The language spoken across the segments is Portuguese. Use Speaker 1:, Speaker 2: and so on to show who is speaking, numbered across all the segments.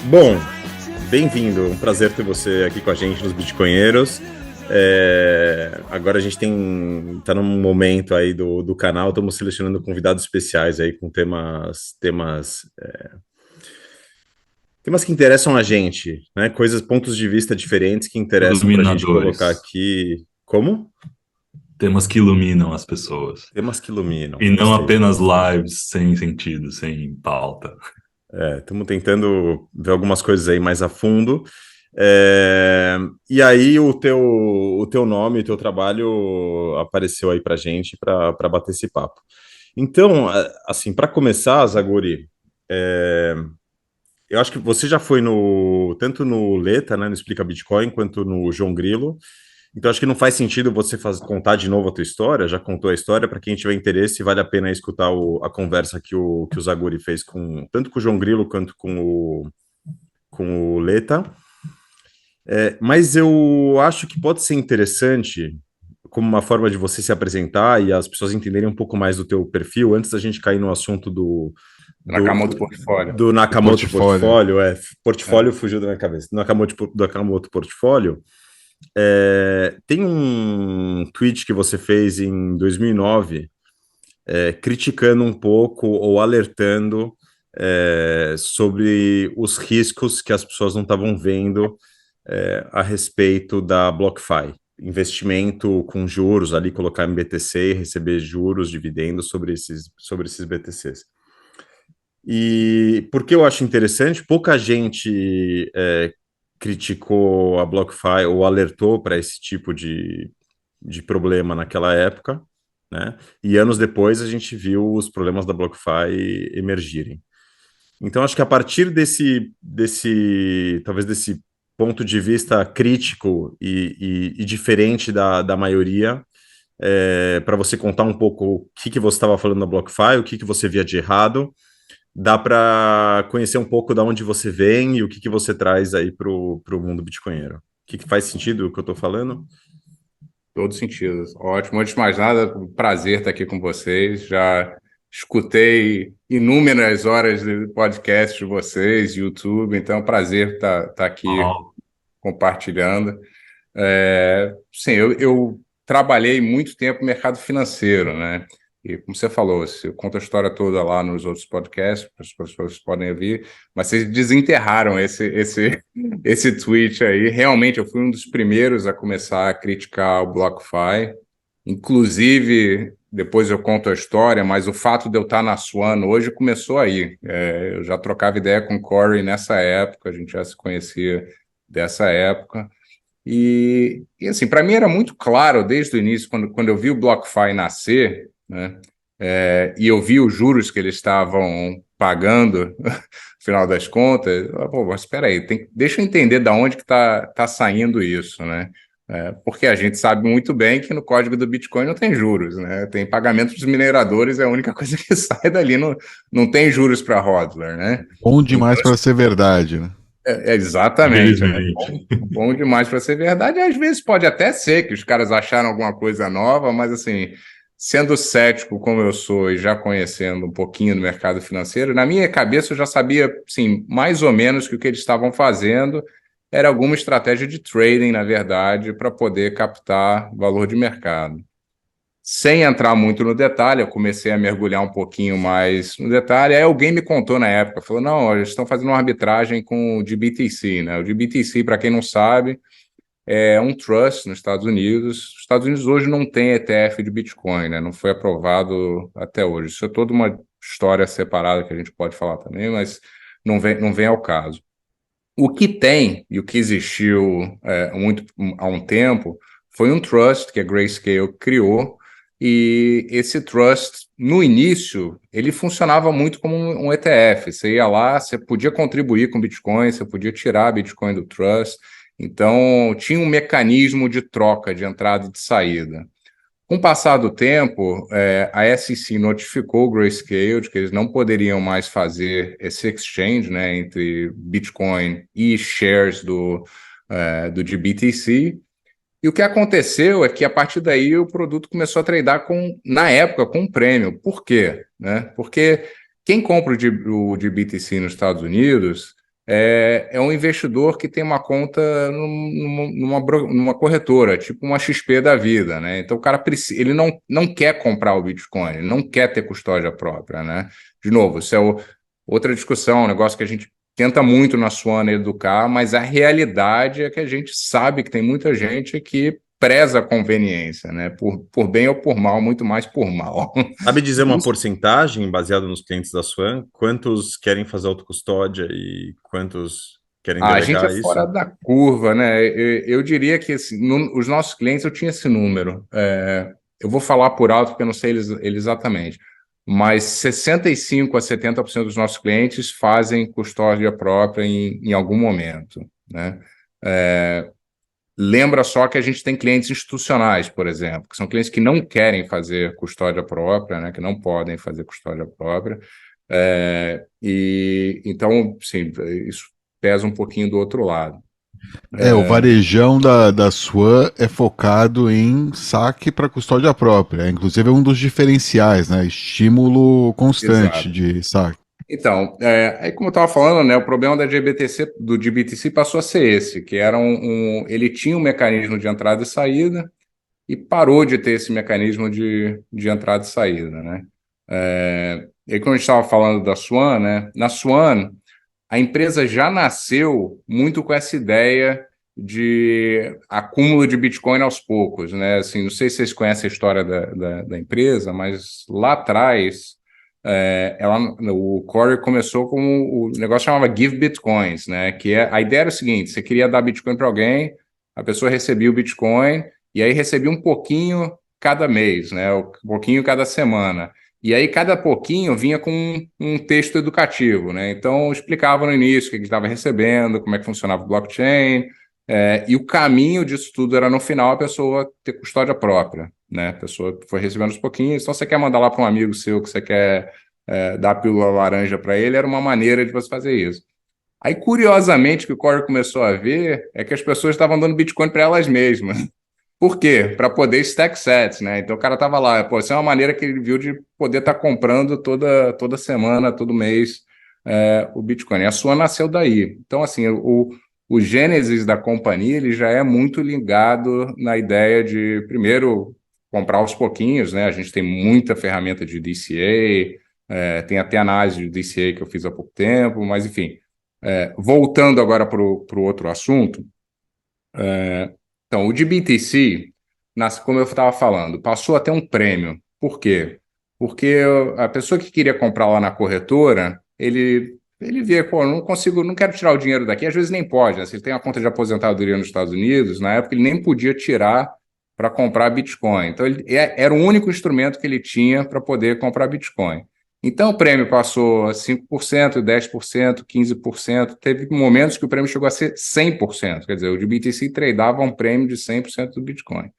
Speaker 1: Bom, bem-vindo, um prazer ter você aqui com a gente nos Bitcoinheiros. Agora a gente tá num momento aí do canal, estamos selecionando convidados especiais aí com temas que interessam a gente, né? Pontos de vista diferentes que interessam para a gente colocar
Speaker 2: Iluminadores.
Speaker 1: aqui. Como?
Speaker 2: Temas que iluminam as pessoas.
Speaker 1: Temas que iluminam.
Speaker 2: E não
Speaker 1: Gostei.
Speaker 2: apenas lives sem sentido, sem pauta.
Speaker 1: Estamos tentando ver algumas coisas aí mais a fundo. É, e aí o teu nome, o teu trabalho apareceu aí para gente para bater esse papo. Então, assim, para começar, Zaguri, é, eu acho que você já foi tanto no Leta, né, no Explica Bitcoin, quanto no João Grilo. Então, acho que não faz sentido você contar de novo a tua história. Já contou a história. Para quem tiver interesse, vale a pena escutar a conversa que o Zaguri fez tanto com o João Grilo quanto com o Leta. Mas eu acho que pode ser interessante como uma forma de você se apresentar e as pessoas entenderem um pouco mais do teu perfil, antes da gente cair no assunto do,
Speaker 3: Nakamoto Portfólio.
Speaker 1: do
Speaker 4: Do
Speaker 1: Nakamoto
Speaker 4: portfólio.
Speaker 1: Portfólio.
Speaker 3: É.
Speaker 1: Portfólio fugiu da minha cabeça. Do Nakamoto Portfólio. Tem um tweet que você fez em 2009, criticando um pouco ou alertando sobre os riscos que as pessoas não estavam vendo a respeito da BlockFi. Investimento com juros ali, colocar em BTC e receber juros, dividendos sobre esses BTCs. E por que eu acho interessante? Pouca gente criticou a BlockFi ou alertou para esse tipo de problema naquela época, né? E anos depois a gente viu os problemas da BlockFi emergirem. Então, acho que a partir talvez desse ponto de vista crítico e diferente da maioria, para você contar um pouco o que você estava falando na BlockFi, o que você via de errado, dá para conhecer um pouco da onde você vem e o que você traz aí para o mundo bitcoinheiro. Que faz sentido o que eu estou falando?
Speaker 3: Todo sentido. Ótimo. Antes de mais nada, um prazer estar aqui com vocês. Já escutei inúmeras horas de podcast de vocês, YouTube, então é um prazer estar aqui
Speaker 2: Uau.
Speaker 3: compartilhando. Sim, eu trabalhei muito tempo no mercado financeiro, né? E como você falou, eu conto a história toda lá nos outros podcasts, as pessoas podem ouvir, mas vocês desenterraram esse tweet aí. Realmente, eu fui um dos primeiros a começar a criticar o BlockFi. Inclusive, depois eu conto a história, mas o fato de eu estar na Swan hoje começou aí. Eu já trocava ideia com o Corey nessa época, a gente já se conhecia dessa época. E assim, para mim era muito claro desde o início, quando eu vi o BlockFi nascer, né, e eu vi os juros que eles estavam pagando, no final das contas, mas espera aí, deixa eu entender de onde que tá saindo isso, né? Porque a gente sabe muito bem que no código do Bitcoin não tem juros, né? Tem pagamento dos mineradores, é a única coisa que sai dali, não tem juros para hodler, né?
Speaker 4: Bom
Speaker 3: Então,
Speaker 4: demais para ser verdade, né?
Speaker 3: exatamente, é
Speaker 2: Infelizmente.
Speaker 3: bom demais para ser verdade. Às vezes pode até ser que os caras acharam alguma coisa nova, mas assim, sendo cético como eu sou e já conhecendo um pouquinho do mercado financeiro, na minha cabeça eu já sabia, sim, mais ou menos que o que eles estavam fazendo era alguma estratégia de trading, na verdade, para poder captar valor de mercado. Sem entrar muito no detalhe, eu comecei a mergulhar um pouquinho mais no detalhe. Aí alguém me contou na época, falou: não, eles estão fazendo uma arbitragem com o GBTC, né? O GBTC, para quem não sabe, é um trust nos Estados Unidos. Os Estados Unidos hoje não tem ETF de Bitcoin, né? Não foi aprovado até hoje. Isso é toda uma história separada que a gente pode falar também, mas não vem ao caso. O que tem e o que existiu há um tempo foi um trust que a Grayscale criou, e esse trust, no início, ele funcionava muito como um ETF. Você ia lá, você podia contribuir com Bitcoin, você podia tirar Bitcoin do trust, então tinha um mecanismo de troca, de entrada e de saída. Com o passar do tempo, a SEC notificou o Grayscale de que eles não poderiam mais fazer esse exchange, né, entre Bitcoin e shares do GBTC. E o que aconteceu é que, a partir daí, o produto começou a tradear na época, com um prêmio. Por quê? Né? Porque quem compra o GBTC nos Estados Unidos é um investidor que tem uma conta numa corretora, tipo uma XP da vida, né? Então o cara ele não quer comprar o Bitcoin, ele não quer ter custódia própria, né? De novo, isso é outra discussão, um negócio que a gente tenta muito na Swan educar, mas a realidade é que a gente sabe que tem muita gente que preza a conveniência, né? Por bem ou por mal, muito mais por mal.
Speaker 1: Sabe dizer uma porcentagem baseada nos clientes da Swan? Quantos querem fazer autocustódia e quantos querem
Speaker 3: A gente é
Speaker 1: delegar
Speaker 3: fora
Speaker 1: isso?
Speaker 3: da curva, né? Eu diria que assim, os nossos clientes eu tinha esse número. Eu vou falar por alto porque eu não sei ele exatamente, mas 65 a 70% dos nossos clientes fazem custódia própria em algum momento, né? Lembra só que a gente tem clientes institucionais, por exemplo, que são clientes que não querem fazer custódia própria, né? Que não podem fazer custódia própria. E então, sim, isso pesa um pouquinho do outro lado.
Speaker 4: O varejão da Swan é focado em saque para custódia própria. Inclusive é um dos diferenciais, né? Estímulo constante
Speaker 3: Exato.
Speaker 4: de saque.
Speaker 3: Então, aí como eu estava falando, né, o problema do GBTC passou a ser esse, que era ele tinha um mecanismo de entrada e saída e parou de ter esse mecanismo de entrada e saída, né? E aí, quando a gente estava falando da Swan, né, na Swan, a empresa já nasceu muito com essa ideia de acúmulo de Bitcoin aos poucos, né? Assim, não sei se vocês conhecem a história da empresa, mas lá atrás, o Corey começou com o negócio chamava Give Bitcoins, né? Que a ideia era o seguinte: você queria dar Bitcoin para alguém, a pessoa recebia o Bitcoin e aí recebia um pouquinho cada mês, né? Um pouquinho cada semana. E aí, cada pouquinho vinha com um texto educativo, né? Então, explicava no início o que estava recebendo, como é que funcionava o blockchain, e o caminho disso tudo era, no final, a pessoa ter custódia própria, né? A pessoa foi recebendo aos pouquinhos, então você quer mandar lá para um amigo seu que você quer dar a pílula laranja para ele, era uma maneira de você fazer isso. Aí, curiosamente, o que o Corey começou a ver é que as pessoas estavam dando Bitcoin para elas mesmas. Por quê? Para poder stack sats, né? Então o cara estava lá, pô, isso é uma maneira que ele viu de poder estar comprando toda semana, todo mês o Bitcoin. E a sua nasceu daí. Então, assim, o gênesis da companhia ele já é muito ligado na ideia de, primeiro, comprar aos pouquinhos, né? A gente tem muita ferramenta de DCA, tem até análise de DCA que eu fiz há pouco tempo, mas enfim. Voltando agora para o outro assunto, então, o de BTC, como eu estava falando, passou a ter um prêmio. Por quê? Porque a pessoa que queria comprar lá na corretora, ele vê, pô, não quero tirar o dinheiro daqui, às vezes nem pode, né? Se ele tem uma conta de aposentadoria nos Estados Unidos, na época ele nem podia tirar para comprar Bitcoin. Então, era o único instrumento que ele tinha para poder comprar Bitcoin. Então, o prêmio passou a 5%, 10%, 15%. Teve momentos que o prêmio chegou a ser 100%. Quer dizer, o de BTC tradeava um prêmio de 100% do Bitcoin.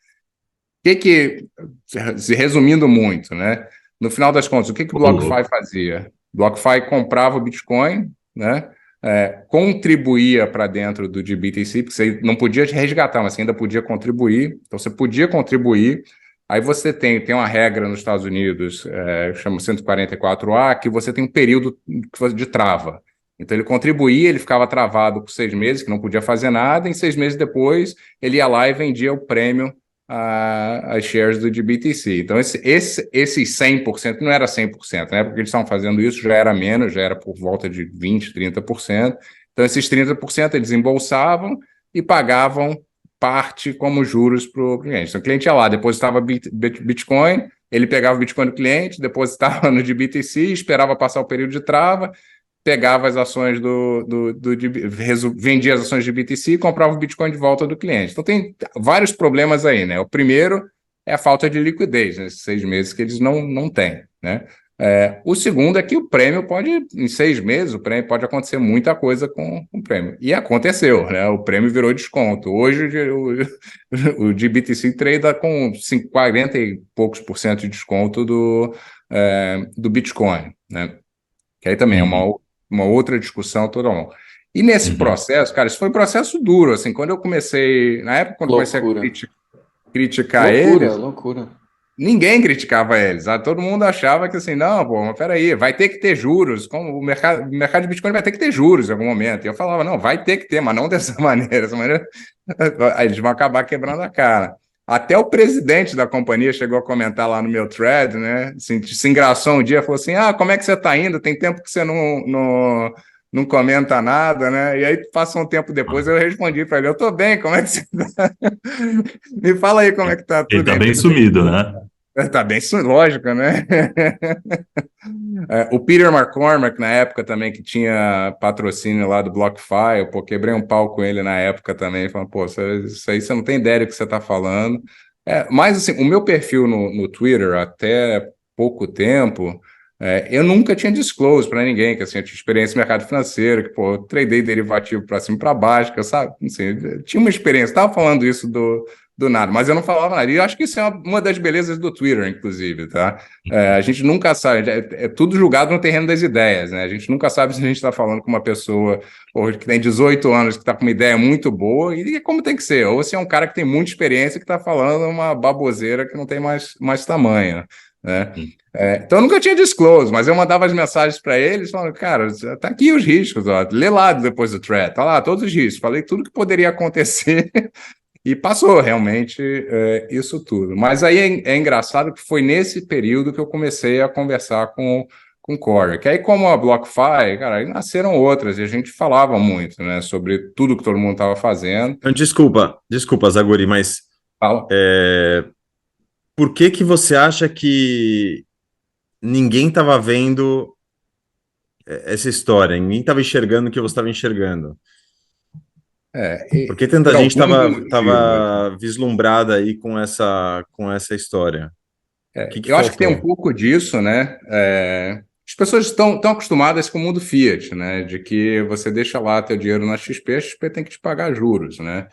Speaker 3: Resumindo muito, né? No final das contas, o que o BlockFi fazia? O BlockFi comprava o Bitcoin, né? Contribuía para dentro do de BTC, porque você não podia resgatar, mas você ainda podia contribuir. Então, você podia contribuir. Aí você tem uma regra nos Estados Unidos, chama 144A, que você tem um período de trava. Então ele contribuía, ele ficava travado por 6 meses, que não podia fazer nada, e 6 meses depois ele ia lá e vendia o prêmio as shares do BTC. Então esses 100%, não era 100%, né? Porque eles estavam fazendo isso, já era menos, já era por volta de 20%, 30%. Então esses 30% eles embolsavam e pagavam parte como juros para o cliente. Então, o cliente ia lá, depositava Bitcoin, ele pegava o Bitcoin do cliente, depositava no de BTC, esperava passar o período de trava, pegava as ações vendia as ações de BTC e comprava o Bitcoin de volta do cliente. Então, tem vários problemas aí, né? O primeiro é a falta de liquidez, nesses 6 meses que eles não têm, né? O segundo é que o prêmio em 6 meses, o prêmio pode acontecer muita coisa com o prêmio. E aconteceu, né? O prêmio virou desconto. Hoje o de BTC trade com 40 e poucos por cento de desconto do Bitcoin, né? Que aí também é uma outra discussão toda longa. E nesse processo, cara, isso foi um processo duro, assim, quando eu comecei, na época, quando eu comecei a criticar eles,
Speaker 5: Loucura.
Speaker 3: ninguém criticava eles. Todo mundo achava que assim, não, pô, mas peraí, vai ter que ter juros. Como o mercado de Bitcoin vai ter que ter juros em algum momento. E eu falava, não, vai ter que ter, mas não dessa maneira. Dessa maneira, aí eles vão acabar quebrando a cara. Até o presidente da companhia chegou a comentar lá no meu thread, né? Se engraçou um dia, falou assim: ah, como é que você está indo? Tem tempo que você não comenta nada, né? E aí, passa um tempo depois, eu respondi para ele: eu estou bem, como é que você está? Me fala aí como é que está
Speaker 2: Ele
Speaker 3: tudo
Speaker 2: tá
Speaker 3: aí.
Speaker 2: bem sumido, né?
Speaker 3: Tá bem, lógico, né? O Peter McCormack, na época também, que tinha patrocínio lá do BlockFi, pô, quebrei um pau com ele na época também, falando, pô, isso aí você não tem ideia do que você está falando. Mas, assim, o meu perfil no Twitter, até pouco tempo, eu nunca tinha disclosed para ninguém, que assim, eu tinha experiência no mercado financeiro, que, pô, eu tradei derivativo para cima e para baixo, que eu, sabe, assim, eu tinha uma experiência, estava falando isso do nada, mas eu não falava nada. E eu acho que isso é uma das belezas do Twitter, inclusive, tá? A gente nunca sabe, é tudo julgado no terreno das ideias, né? A gente nunca sabe se a gente está falando com uma pessoa que tem 18 anos, que está com uma ideia muito boa, e como tem que ser, ou se é um cara que tem muita experiência que está falando uma baboseira que não tem mais tamanho, né? Então eu nunca tinha disclose, mas eu mandava as mensagens para eles falando, cara, tá aqui os riscos, ó, lê lá depois do thread, tá lá todos os riscos, falei tudo que poderia acontecer. E passou realmente isso tudo. Mas aí é engraçado que foi nesse período que eu comecei a conversar com o Corey. Que aí, como a BlockFi, cara, aí nasceram outras, e a gente falava muito, né, sobre tudo que todo mundo estava fazendo.
Speaker 1: Então, desculpa, Zaguri, mas
Speaker 3: Fala.
Speaker 1: por que que você acha que ninguém estava vendo essa história? Ninguém estava enxergando o que você estava enxergando? Por que tanta
Speaker 3: Por
Speaker 1: gente
Speaker 3: algum
Speaker 1: estava
Speaker 3: motivo.
Speaker 1: tava vislumbrada aí com essa história? O que que
Speaker 3: Eu acho que tem um
Speaker 1: faltou?
Speaker 3: pouco disso, né? As pessoas estão acostumadas com o mundo Fiat, né? De que você deixa lá teu dinheiro na XP, a XP tem que te pagar juros, né?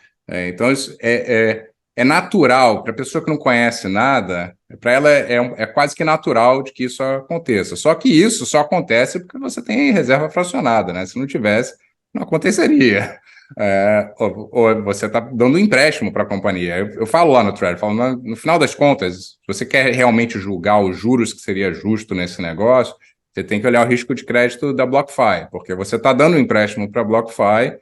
Speaker 3: Então, isso é natural, para a pessoa que não conhece nada, para ela é quase que natural de que isso aconteça. Só que isso só acontece porque você tem reserva fracionada, né? Se não tivesse, não aconteceria. Ou você está dando um empréstimo para a companhia. Eu falo lá no thread, falo, no final das contas, se você quer realmente julgar os juros que seria justo nesse negócio, você tem que olhar o risco de crédito da BlockFi, porque você está dando um empréstimo para a BlockFi.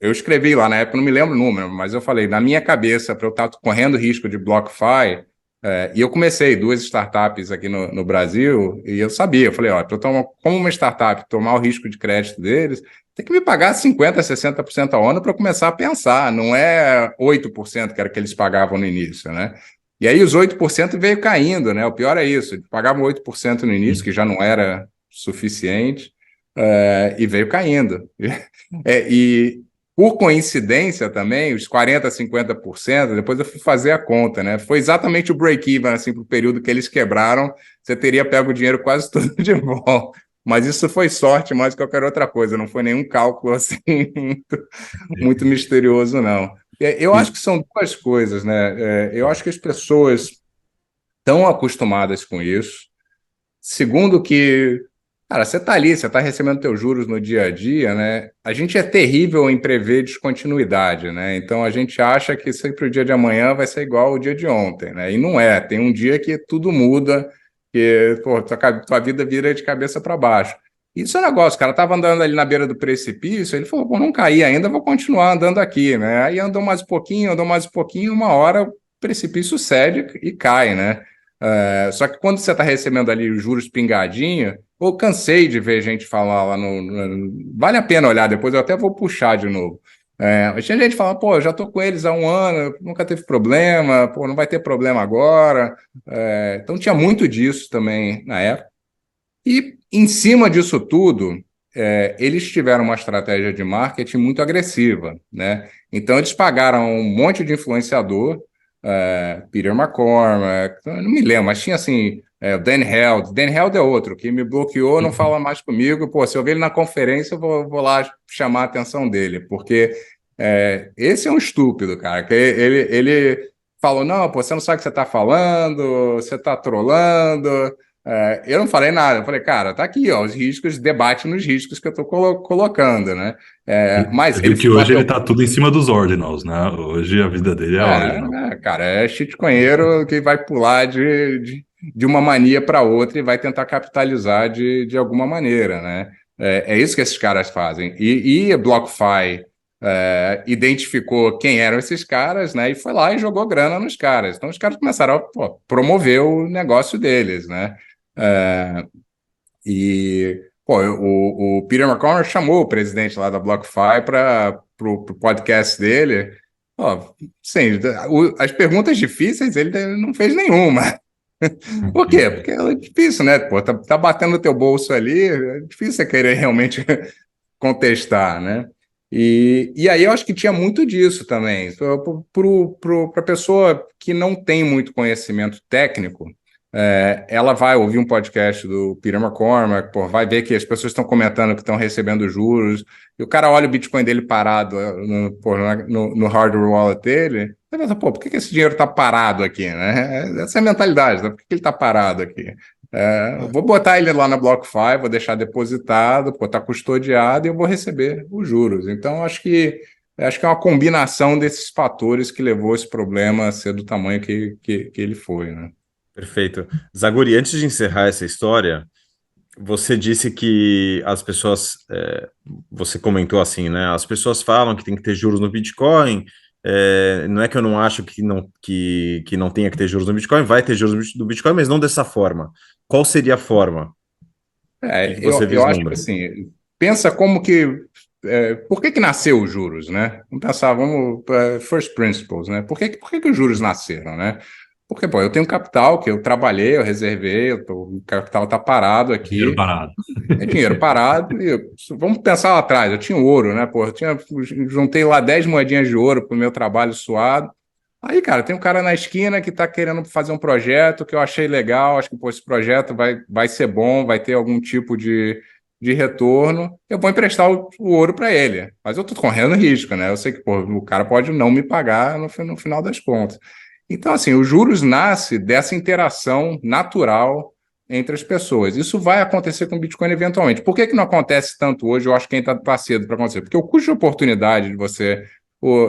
Speaker 3: Eu escrevi lá na época, não me lembro o número, mas eu falei, na minha cabeça, para eu estar correndo risco de BlockFi, e eu comecei 2 startups aqui no Brasil, e eu sabia, eu falei, ó, como uma startup tomar o risco de crédito deles, tem que me pagar 50%, 60% ao ano para começar a pensar, não é 8% que era que eles pagavam no início, né? E aí os 8% veio caindo, né? O pior é isso, eles pagavam 8% no início, que já não era suficiente, e veio caindo. E por coincidência também, os 40%, 50%, depois eu fui fazer a conta, né? Foi exatamente o break-even, assim, para o período que eles quebraram, você teria pego o dinheiro quase todo de volta. Mas isso foi sorte mais que qualquer outra coisa, não foi nenhum cálculo assim muito misterioso, não. Eu acho que são duas coisas, né? Eu acho que as pessoas estão acostumadas com isso. Segundo que, cara, você está ali, você está recebendo teus juros no dia a dia, né? A gente é terrível em prever descontinuidade, né? Então a gente acha que sempre o dia de amanhã vai ser igual ao dia de ontem, né? E não é. Tem um dia que tudo muda, que pô, tua vida vira de cabeça para baixo. Isso é negócio, o cara estava andando ali na beira do precipício, ele falou, pô, não caí ainda, vou continuar andando aqui, né? Aí andou mais um pouquinho, uma hora o precipício cede e cai, né? Só que quando você está recebendo ali os juros pingadinho, eu cansei de ver gente falar lá Vale a pena olhar, depois eu até vou puxar de novo. Mas tinha gente falando, pô, eu já estou com eles há um ano, nunca teve problema, pô, não vai ter problema agora. Então tinha muito disso também na época. E em cima disso tudo, eles tiveram uma estratégia de marketing muito agressiva, né? Então eles pagaram um monte de influenciador, Peter McCormack, não me lembro, mas tinha assim, o Dan Held. Dan Held é outro, que me bloqueou, não fala mais comigo. Pô, se eu ver ele na conferência, eu vou lá chamar a atenção dele, porque esse é um estúpido, cara, que ele falou, não, pô, você não sabe o que você está falando, você está trolando. Eu não falei nada, eu falei, cara, tá aqui, ó, os riscos, debate nos riscos que eu tô colocando, né? Mas
Speaker 2: Você
Speaker 3: ele
Speaker 2: viu que hoje ele
Speaker 3: bateu.
Speaker 2: tá tudo em cima dos ordinals, né? Hoje a vida dele é ordinal.
Speaker 3: Cara, é shitcoinheiro que vai pular de uma mania para outra e vai tentar capitalizar de alguma maneira, né? É isso que esses caras fazem. E a BlockFi identificou quem eram esses caras, né? E foi lá e jogou grana nos caras. Então os caras começaram a promover o negócio deles, né? É, o Peter McConnell chamou o presidente lá da BlockFi para o podcast dele. Ó, sim, as perguntas difíceis ele não fez nenhuma. Por quê? Porque é difícil, né? Pô, tá batendo no teu bolso ali, é difícil você querer realmente contestar, né? E aí eu acho que tinha muito disso também. Para a pessoa que não tem muito conhecimento técnico, ela vai ouvir um podcast do Peter McCormack, pô, vai ver que as pessoas estão comentando que estão recebendo juros, e o cara olha o Bitcoin dele parado no hardware wallet dele, você pensa, pô, por que esse dinheiro está parado aqui, né? Essa é a mentalidade, né? Por que ele está parado aqui? Vou botar ele lá na BlockFi, vou deixar depositado, pô, tá custodiado e eu vou receber os juros. Então, acho que é uma combinação desses fatores que levou esse problema a ser do tamanho que ele foi, né?
Speaker 1: Perfeito. Zaguri, antes de encerrar essa história, você disse que as pessoas, você comentou assim, né? As pessoas falam que tem que ter juros no Bitcoin. Não é que eu não acho que não tenha que ter juros no Bitcoin, vai ter juros no Bitcoin, mas não dessa forma. Qual seria a forma? O que você
Speaker 3: Eu acho que
Speaker 1: vislumbra?
Speaker 3: assim, pensa como que. Por que nasceu os juros, né? Vamos pensar, first principles, né? Por que os juros nasceram, né? Porque, pô, eu tenho capital que eu trabalhei, eu reservei, o capital está parado
Speaker 2: Dinheiro
Speaker 3: aqui,
Speaker 2: parado.
Speaker 3: é dinheiro parado. Vamos pensar lá atrás, eu tinha ouro, né? Pô, juntei lá 10 moedinhas de ouro para o meu trabalho suado. Aí, cara, tem um cara na esquina que está querendo fazer um projeto que eu achei legal, acho que pô, esse projeto vai ser bom, vai ter algum tipo de retorno. Eu vou emprestar o ouro para ele, mas eu estou correndo risco, né? Eu sei que pô, o cara pode não me pagar no final das contas. Então, assim, os juros nasce dessa interação natural entre as pessoas. Isso vai acontecer com o Bitcoin eventualmente. Por que não acontece tanto hoje? Eu acho que ainda está cedo para acontecer. Porque o custo de oportunidade de você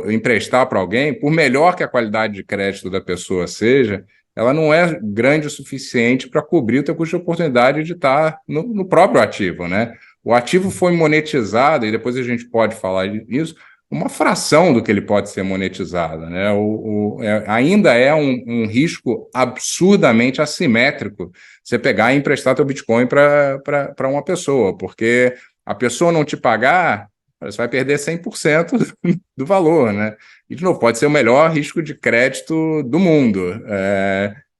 Speaker 3: emprestar para alguém, por melhor que a qualidade de crédito da pessoa seja, ela não é grande o suficiente para cobrir o teu custo de oportunidade de estar no próprio ativo, né? O ativo foi monetizado, e depois a gente pode falar disso, uma fração do que ele pode ser monetizado, né? Ainda é um risco absurdamente assimétrico você pegar e emprestar teu Bitcoin para uma pessoa, porque a pessoa não te pagar, você vai perder 100% do valor, né? E, de novo, pode ser o melhor risco de crédito do mundo.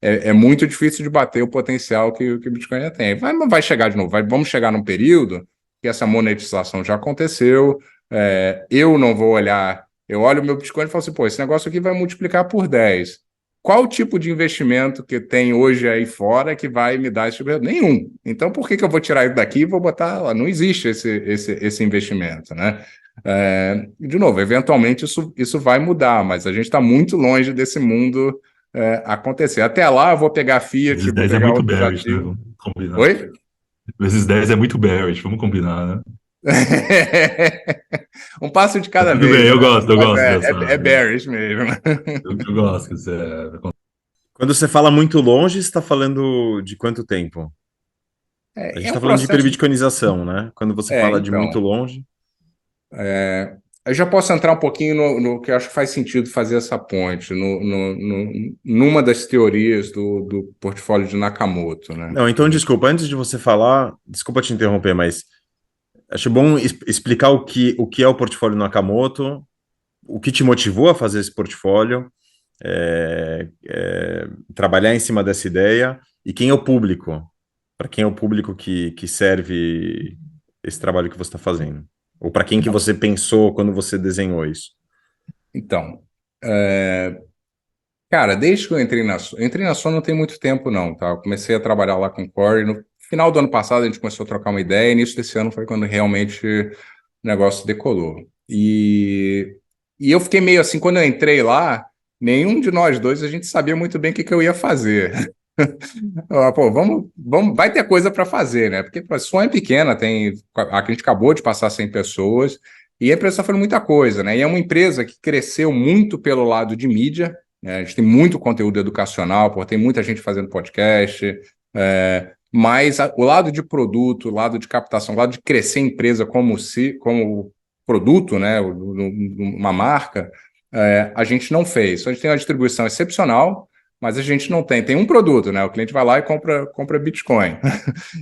Speaker 3: É muito difícil de bater o potencial que o Bitcoin tem. Vai chegar de novo, vamos chegar num período que essa monetização já aconteceu. Eu não vou olhar, eu olho o meu Bitcoin e falo assim, pô, esse negócio aqui vai multiplicar por 10. Qual o tipo de investimento que tem hoje aí fora que vai me dar esse tipo de... Nenhum. Então, por que eu vou tirar isso daqui e vou botar lá? Não existe esse investimento, né? De novo, eventualmente isso vai mudar, mas a gente está muito longe desse mundo acontecer. Até lá, eu vou pegar Fiat,
Speaker 2: Vezes
Speaker 3: vou
Speaker 2: 10 é
Speaker 3: pegar
Speaker 2: muito
Speaker 3: outros
Speaker 2: bearish, né?
Speaker 3: ativos.
Speaker 2: Vamos combinar.
Speaker 3: Oi?
Speaker 2: Vezes 10 é muito bearish, vamos combinar, né?
Speaker 3: Um passo de
Speaker 2: Mas
Speaker 3: cada
Speaker 2: tudo bem,
Speaker 3: vez, né?
Speaker 2: eu
Speaker 3: Mas
Speaker 2: gosto
Speaker 3: é bearish mesmo.
Speaker 2: eu gosto que você
Speaker 1: Quando você fala muito longe, você está falando de quanto tempo? A gente
Speaker 3: É um
Speaker 1: está falando de
Speaker 3: processo.
Speaker 1: hiperbitcoinização, né? Quando você fala de muito
Speaker 3: Então,
Speaker 1: longe.
Speaker 3: eu já posso entrar um pouquinho no que eu acho que faz sentido fazer essa ponte, numa das teorias do portfólio de Nakamoto, né?
Speaker 1: Não, então desculpa, antes de você falar, desculpa te interromper, mas acho bom explicar o que é o portfólio Nakamoto, o que te motivou a fazer esse portfólio, trabalhar em cima dessa ideia e quem é o público, para quem é o público que serve esse trabalho que você está fazendo, ou para quem que você pensou quando você desenhou isso.
Speaker 3: Então, cara, desde que eu entrei na Sony não tem muito tempo não, tá? Eu comecei a trabalhar lá com o Corey, no final do ano passado a gente começou a trocar uma ideia, e início desse ano foi quando realmente o negócio decolou. E eu fiquei meio assim, quando eu entrei lá, nenhum de nós dois a gente sabia muito bem o que eu ia fazer. Pô, vai ter coisa para fazer, né? Porque a Swan é pequena, a gente acabou de passar 100 pessoas e a empresa está fazendo muita coisa, né? E é uma empresa que cresceu muito pelo lado de mídia, né? A gente tem muito conteúdo educacional, tem muita gente fazendo podcast, mas o lado de produto, o lado de captação, o lado de crescer a empresa como produto, né? Uma marca, a gente não fez. Então, a gente tem uma distribuição excepcional, mas a gente não tem um produto, né? O cliente vai lá e compra Bitcoin,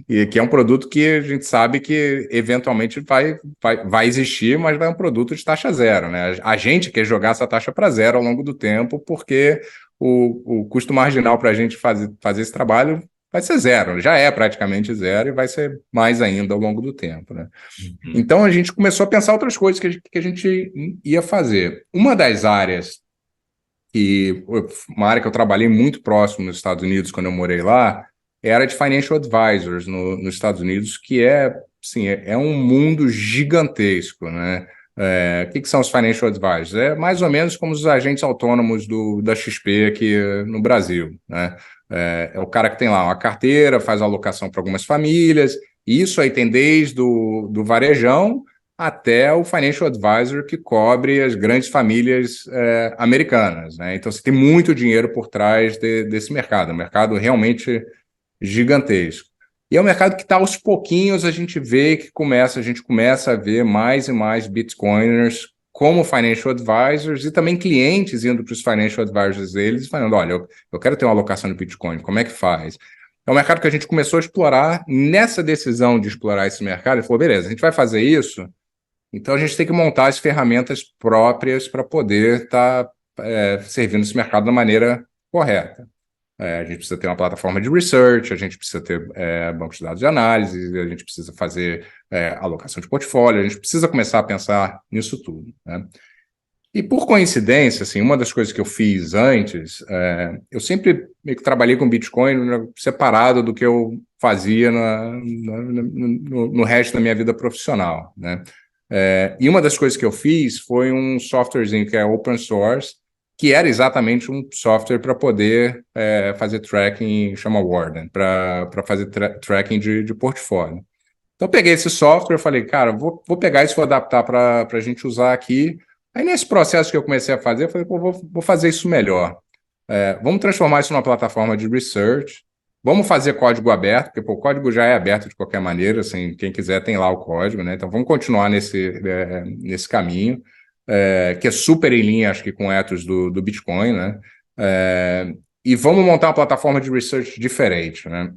Speaker 3: e que é um produto que a gente sabe que eventualmente vai existir, mas vai um produto de taxa zero, né? A gente quer jogar essa taxa para zero ao longo do tempo, porque o custo marginal para a gente fazer esse trabalho vai ser zero, já é praticamente zero e vai ser mais ainda ao longo do tempo, né? Então a gente começou a pensar outras coisas que a gente ia fazer. Uma das áreas uma área que eu trabalhei muito próximo nos Estados Unidos, quando eu morei lá, era de financial advisors nos Estados Unidos, que assim, é um mundo gigantesco, né? O que são os financial advisors? É mais ou menos como os agentes autônomos da XP aqui no Brasil, né? É o cara que tem lá uma carteira, faz alocação para algumas famílias, e isso aí tem desde do varejão até o financial advisor que cobre as grandes famílias americanas, né? Então, você tem muito dinheiro por trás desse mercado, um mercado realmente gigantesco. E é um mercado que está aos pouquinhos, a gente começa a ver mais e mais Bitcoiners como financial advisors e também clientes indo para os financial advisors deles e falando, olha, eu quero ter uma alocação de Bitcoin, como é que faz? É um mercado que a gente começou a explorar. Nessa decisão de explorar esse mercado, ele falou, beleza, a gente vai fazer isso, então a gente tem que montar as ferramentas próprias para poder estar servindo esse mercado da maneira correta. A gente precisa ter uma plataforma de research, a gente precisa ter bancos de dados de análise, a gente precisa fazer alocação de portfólio, a gente precisa começar a pensar nisso tudo, né? E por coincidência, assim, uma das coisas que eu fiz antes, eu sempre meio que trabalhei com Bitcoin separado do que eu fazia no resto da minha vida profissional, né? E uma das coisas que eu fiz foi um softwarezinho que é open source, que era exatamente um software para poder fazer tracking, chama Warden, para fazer tracking de portfólio. Então, eu peguei esse software e falei, cara, vou pegar isso e vou adaptar para a gente usar aqui. Aí, nesse processo que eu comecei a fazer, eu falei, pô, vou fazer isso melhor. Vamos transformar isso numa plataforma de research. Vamos fazer código aberto, porque pô, o código já é aberto de qualquer maneira, assim, quem quiser tem lá o código, né? Então, vamos continuar nesse caminho, que é super em linha, acho que, com o ethos do Bitcoin, né? E vamos montar uma plataforma de research diferente, né?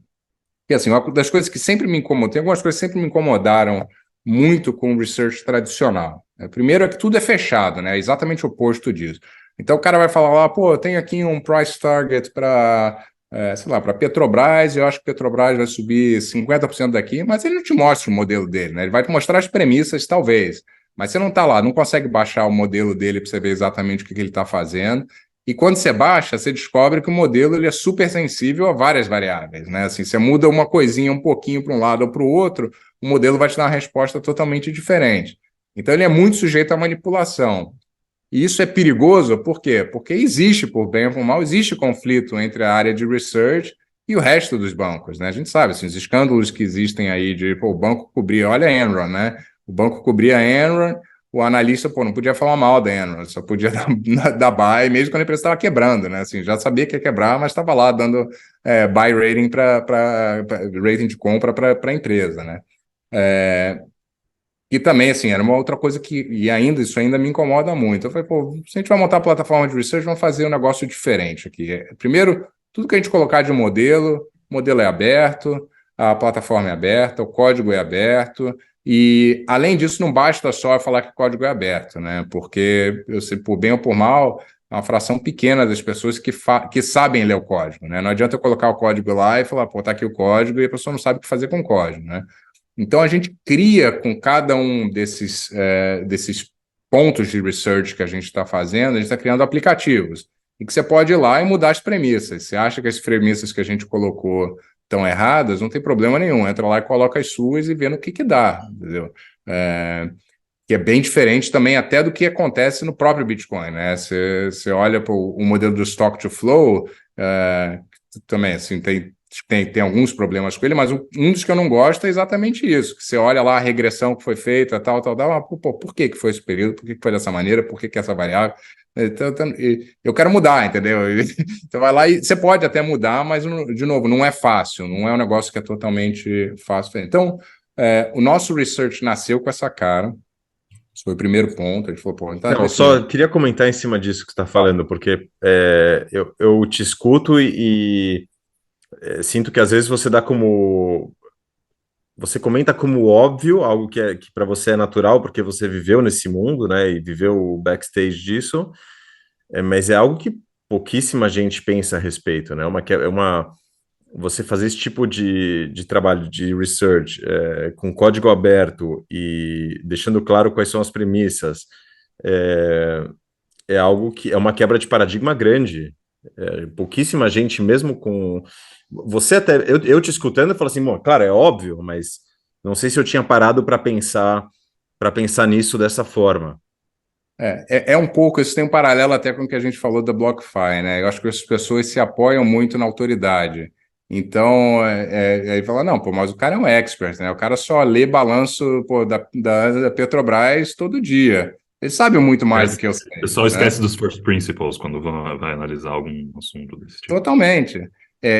Speaker 3: Porque, assim, uma das coisas que sempre me incomodou, tem algumas coisas que sempre me incomodaram muito com o research tradicional. Primeiro é que tudo é fechado, né? É exatamente o oposto disso. Então, o cara vai falar lá, pô, eu tenho aqui um price target para, sei lá, para Petrobras, e eu acho que Petrobras vai subir 50% daqui, mas ele não te mostra o modelo dele, né? Ele vai te mostrar as premissas, talvez, mas você não está lá, não consegue baixar o modelo dele para você ver exatamente o que ele está fazendo. E quando você baixa, você descobre que o modelo ele é super sensível a várias variáveis, né? Assim, você muda uma coisinha um pouquinho para um lado ou para o outro, o modelo vai te dar uma resposta totalmente diferente. Então, ele é muito sujeito à manipulação. E isso é perigoso, por quê? Porque existe, por bem ou por mal, existe conflito entre a área de research e o resto dos bancos, né? A gente sabe, assim, os escândalos que existem aí de, pô, o banco cobria, olha a Enron, né? O banco cobria a Enron, o analista, pô, não podia falar mal da Enron, só podia dar buy, mesmo quando a empresa estava quebrando, né? Assim, já sabia que ia quebrar, mas estava lá dando buy rating para rating de compra para a empresa, né? E também, assim, era uma outra coisa isso ainda me incomoda muito. Eu falei, pô, se a gente vai montar a plataforma de research, vamos fazer um negócio diferente aqui. Primeiro, tudo que a gente colocar de modelo, o modelo é aberto, a plataforma é aberta, o código é aberto, e, além disso, não basta só falar que o código é aberto, né? Porque, eu sei, por bem ou por mal, é uma fração pequena das pessoas que sabem ler o código, né? Não adianta eu colocar o código lá e falar, pô, tá aqui o código, e a pessoa não sabe o que fazer com o código, né? Então, a gente cria com cada um desses pontos de research que a gente está fazendo, a gente está criando aplicativos, e que você pode ir lá e mudar as premissas. Você acha que as premissas que a gente colocou estão erradas, não tem problema nenhum. Entra lá e coloca as suas e vê no que dá, entendeu? Que é bem diferente também até do que acontece no próprio Bitcoin, né? Você olha para o modelo do stock to flow, também, assim, tem alguns problemas com ele, mas um dos que eu não gosto é exatamente isso, que você olha lá a regressão que foi feita, tal, por que foi esse período, por que foi dessa maneira, por que essa variável? Então, eu quero mudar, entendeu? Você vai lá e você pode até mudar, mas, de novo, não é fácil, não é um negócio que é totalmente fácil. Então, o nosso research nasceu com essa cara. Esse foi o primeiro ponto. A gente falou, pô, então
Speaker 1: Não, só queria comentar em cima disso que você está falando, porque eu te escuto e sinto que às vezes você dá como. Você comenta como óbvio, algo que para você é natural, porque você viveu nesse mundo, né? E viveu o backstage disso, mas é algo que pouquíssima gente pensa a respeito, né? Você fazer esse tipo de trabalho de research com código aberto e deixando claro quais são as premissas, é, é algo que é uma quebra de paradigma grande. Pouquíssima gente, mesmo com. Você até. Eu te escutando, eu falo assim, bom, claro, é óbvio, mas não sei se eu tinha parado para pensar nisso dessa forma.
Speaker 3: É um pouco, isso tem um paralelo até com o que a gente falou da BlockFi, né? Eu acho que as pessoas se apoiam muito na autoridade. Então, aí fala, não, pô, mas o cara é um expert, né? O cara só lê balanço, pô, da Petrobras todo dia. Ele sabe muito mais do que eu sei.
Speaker 2: O pessoal esquece dos first principles quando vai analisar algum assunto desse tipo.
Speaker 3: Totalmente.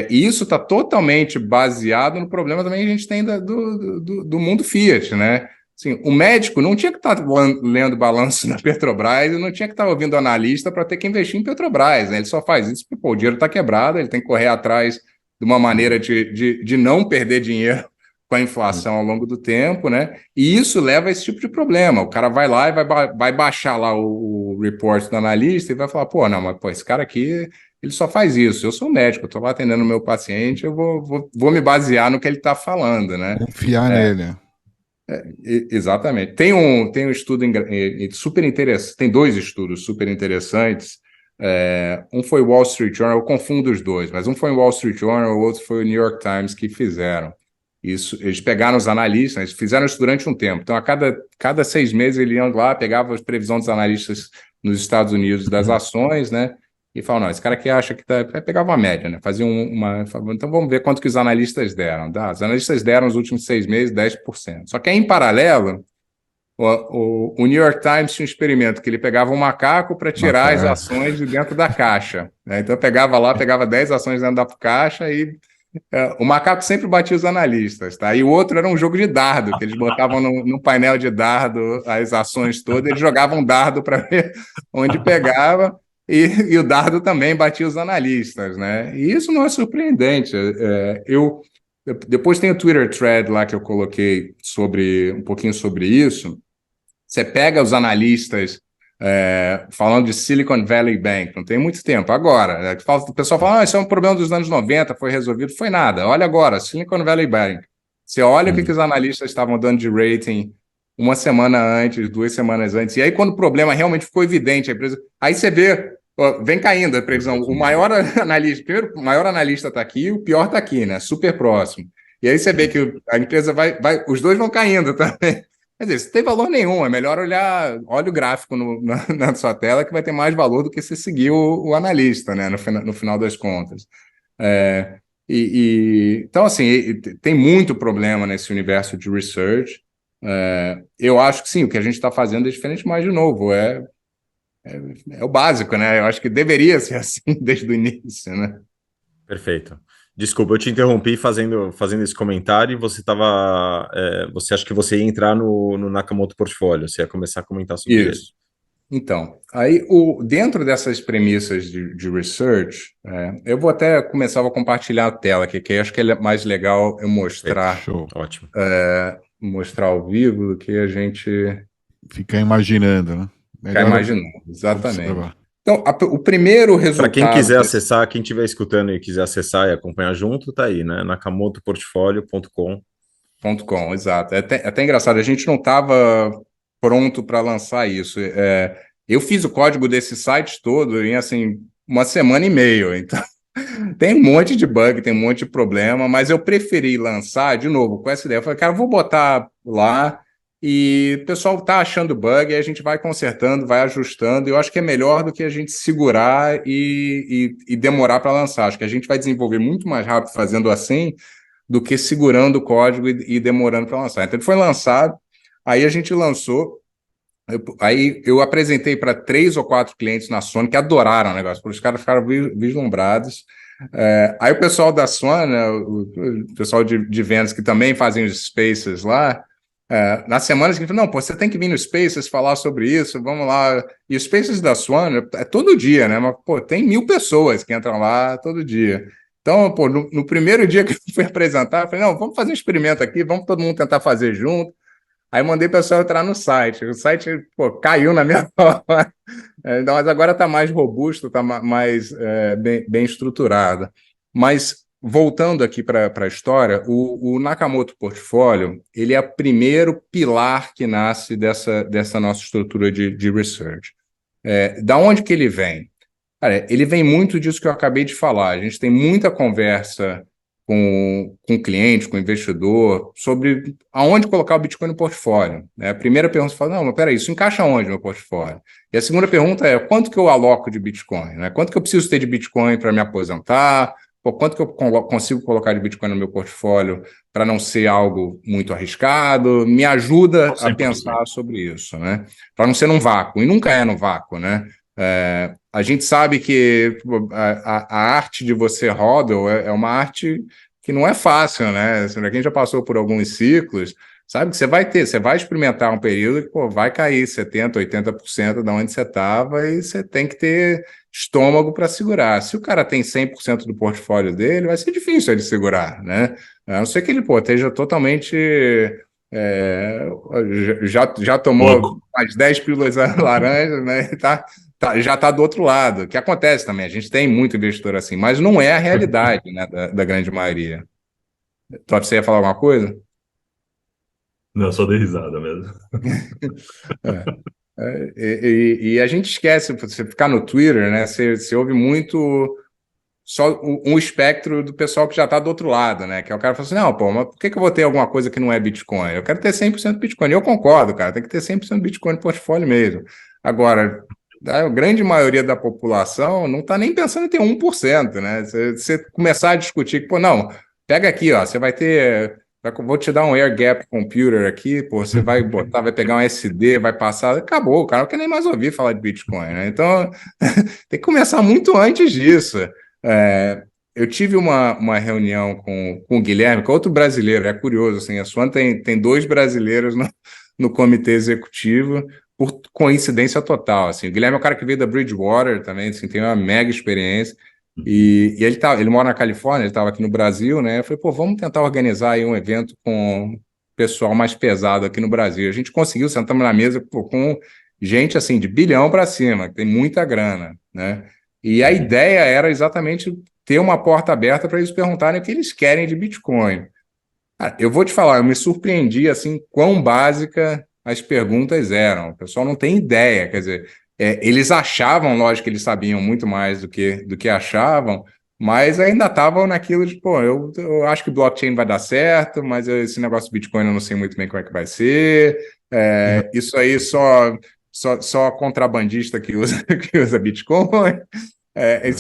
Speaker 3: E isso está totalmente baseado no problema também que a gente tem do mundo Fiat, né? Assim, o médico não tinha que estar lendo balanço na Petrobras e não tinha que estar ouvindo analista para ter que investir em Petrobras, né? Ele só faz isso porque o dinheiro está quebrado, ele tem que correr atrás de uma maneira de não perder dinheiro com a inflação ao longo do tempo, né? E isso leva a esse tipo de problema. O cara vai lá e vai baixar lá o report do analista e vai falar, pô, não, mas pô, esse cara aqui, ele só faz isso. Eu sou médico, eu estou lá atendendo o meu paciente, eu vou me basear no que ele está falando, né?
Speaker 4: Confiar nele.
Speaker 3: Exatamente. Tem um estudo super interessante, tem dois estudos super interessantes. Um foi o Wall Street Journal, eu confundo os dois, mas um foi o Wall Street Journal, o outro foi o New York Times que fizeram. Isso, eles pegaram os analistas, eles fizeram isso durante um tempo. Então, a cada 6 meses, eles iam lá, pegavam as previsões dos analistas nos Estados Unidos das ações, né? E falavam, não, esse cara aqui acha que pegava uma média, né? Fazia então, vamos ver quanto que os analistas deram. Os analistas deram nos últimos 6 meses 10%. Só que aí, em paralelo, o New York Times tinha um experimento que ele pegava um macaco para tirar as ações de dentro da caixa, né? Então, pegava 10 ações dentro da caixa e o macaco sempre batia os analistas, tá? E o outro era um jogo de dardo, que eles botavam no painel de dardo as ações todas, eles jogavam dardo para ver onde pegava, e o dardo também batia os analistas, né? E isso não é surpreendente. Depois tem o Twitter thread lá que eu coloquei um pouquinho sobre isso. Você pega os analistas falando de Silicon Valley Bank, não tem muito tempo. Agora, o pessoal fala, isso é um problema dos anos 90, foi resolvido. Foi nada. Olha agora, Silicon Valley Bank. Você olha o que os analistas estavam dando de rating uma semana antes, 2 semanas antes. E aí, quando o problema realmente ficou evidente, a empresa... Aí você vê, vem caindo a previsão. O maior analista, primeiro, o maior analista está aqui, o pior está aqui, né? Super próximo. E aí você vê que a empresa os dois vão caindo também. Quer dizer, isso não tem valor nenhum, é melhor olha o gráfico na sua tela que vai ter mais valor do que você seguir o analista, né, no final das contas. Então, assim, tem muito problema nesse universo de research. Eu acho que sim, o que a gente está fazendo é diferente, mas, de novo, é o básico, né? Eu acho que deveria ser assim desde o início, né?
Speaker 1: Perfeito. Desculpa, eu te interrompi fazendo esse comentário e você acha que você ia entrar no Nakamoto Portfólio, você ia começar a comentar sobre ele.
Speaker 3: Isso. Então, aí dentro dessas premissas de research, eu vou até começar a compartilhar a tela aqui, que acho que é mais legal eu mostrar.
Speaker 1: Show. Ótimo.
Speaker 3: Mostrar ao vivo do que a gente...
Speaker 4: Ficar imaginando, né?
Speaker 3: Ficar imaginando, exatamente.
Speaker 4: Observar.
Speaker 3: Então, o primeiro resultado...
Speaker 1: Para quem quiser acessar, quem estiver escutando e quiser acessar e acompanhar junto, tá aí, né? nakamotoportfolio.com.
Speaker 3: Exato. É até engraçado, a gente não estava pronto para lançar isso. Eu fiz o código desse site todo em, assim, 1 semana e meia. Então, tem um monte de bug, tem um monte de problema, mas eu preferi lançar, de novo, com essa ideia. Eu falei, cara, eu vou botar lá e o pessoal está achando bug, e a gente vai consertando, vai ajustando, e eu acho que é melhor do que a gente segurar e demorar para lançar. Acho que a gente vai desenvolver muito mais rápido fazendo assim do que segurando o código e demorando para lançar. Então ele foi lançado, aí a gente lançou, aí eu apresentei para 3 ou 4 clientes na Sony que adoraram o negócio, porque os caras ficaram vislumbrados. Aí o pessoal da Swan, né, o pessoal de vendas que também fazem os Spaces lá, na semana seguinte, não, pô, você tem que vir no Spaces falar sobre isso, vamos lá. E os Spaces da Swan é todo dia, né? Mas, pô, tem 1.000 pessoas que entram lá todo dia. Então, pô, no primeiro dia que eu fui apresentar, eu falei, não, vamos fazer um experimento aqui, vamos todo mundo tentar fazer junto. Aí mandei o pessoal entrar no site. O site, pô, caiu na minha hora. Mas agora está mais robusto, está mais bem estruturado. Mas, voltando aqui para a história, o Nakamoto Portfólio, ele é o primeiro pilar que nasce dessa nossa estrutura de research. Da onde que ele vem? Cara, ele vem muito disso que eu acabei de falar. A gente tem muita conversa com cliente, com investidor, sobre aonde colocar o Bitcoin no portfólio. Né? A primeira pergunta você fala, não, mas peraí, isso encaixa onde no meu portfólio? E a segunda pergunta é, quanto que eu aloco de Bitcoin? Né? Quanto que eu preciso ter de Bitcoin para me aposentar? Ou quanto que eu consigo colocar de Bitcoin no meu portfólio para não ser algo muito arriscado? Me ajuda a pensar sobre isso, né? Para não ser num vácuo, e nunca é no vácuo, né? A gente sabe que a arte de você hodl é uma arte que não é fácil, né? Quem já passou por alguns ciclos, sabe que você vai experimentar um período que pô, vai cair 70%, 80% de onde você estava e você tem que ter estômago para segurar. Se o cara tem 100% do portfólio dele, vai ser difícil de segurar, né? A não ser que ele esteja totalmente... já tomou mais 10 pílulas laranjas, né? Já está do outro lado, que acontece também, a gente tem muito investidor assim, mas não é a realidade, né, da grande maioria. Top, você ia falar alguma coisa?
Speaker 2: Não, só dei risada mesmo.
Speaker 3: E a gente esquece, você ficar no Twitter, né, você ouve muito só um espectro do pessoal que já está do outro lado, né, que é o cara que fala assim, não, pô, mas por que eu vou ter alguma coisa que não é Bitcoin? Eu quero ter 100% Bitcoin. Eu concordo, cara, tem que ter 100% Bitcoin no portfólio mesmo. Agora... a grande maioria da população não está nem pensando em ter 1%, né? Você começar a discutir que, pô, não, pega aqui, ó, você vai ter, vou te dar um air gap computer aqui, pô, você vai botar, vai pegar um SD, vai passar, acabou, o cara não quer nem mais ouvir falar de Bitcoin, né? Então, tem que começar muito antes disso. Eu tive uma reunião com o Guilherme, que é outro brasileiro, é curioso, assim, a Swan tem 2 brasileiros no comitê executivo, por coincidência total, assim. O Guilherme é um cara que veio da Bridgewater também, assim, tem uma mega experiência, e ele mora na Califórnia, ele estava aqui no Brasil, né, eu falei, pô, vamos tentar organizar aí um evento com pessoal mais pesado aqui no Brasil. A gente conseguiu, sentamos na mesa, pô, com gente, assim, de bilhão para cima, que tem muita grana, né, e a ideia era exatamente ter uma porta aberta para eles perguntarem o que eles querem de Bitcoin. Eu vou te falar, eu me surpreendi, assim, quão básica as perguntas eram. O pessoal não tem ideia, quer dizer, eles achavam, lógico que eles sabiam muito mais do que achavam, mas ainda estavam naquilo de, pô, eu acho que blockchain vai dar certo, mas esse negócio do Bitcoin eu não sei muito bem como é que vai ser, isso aí só contrabandista que usa Bitcoin,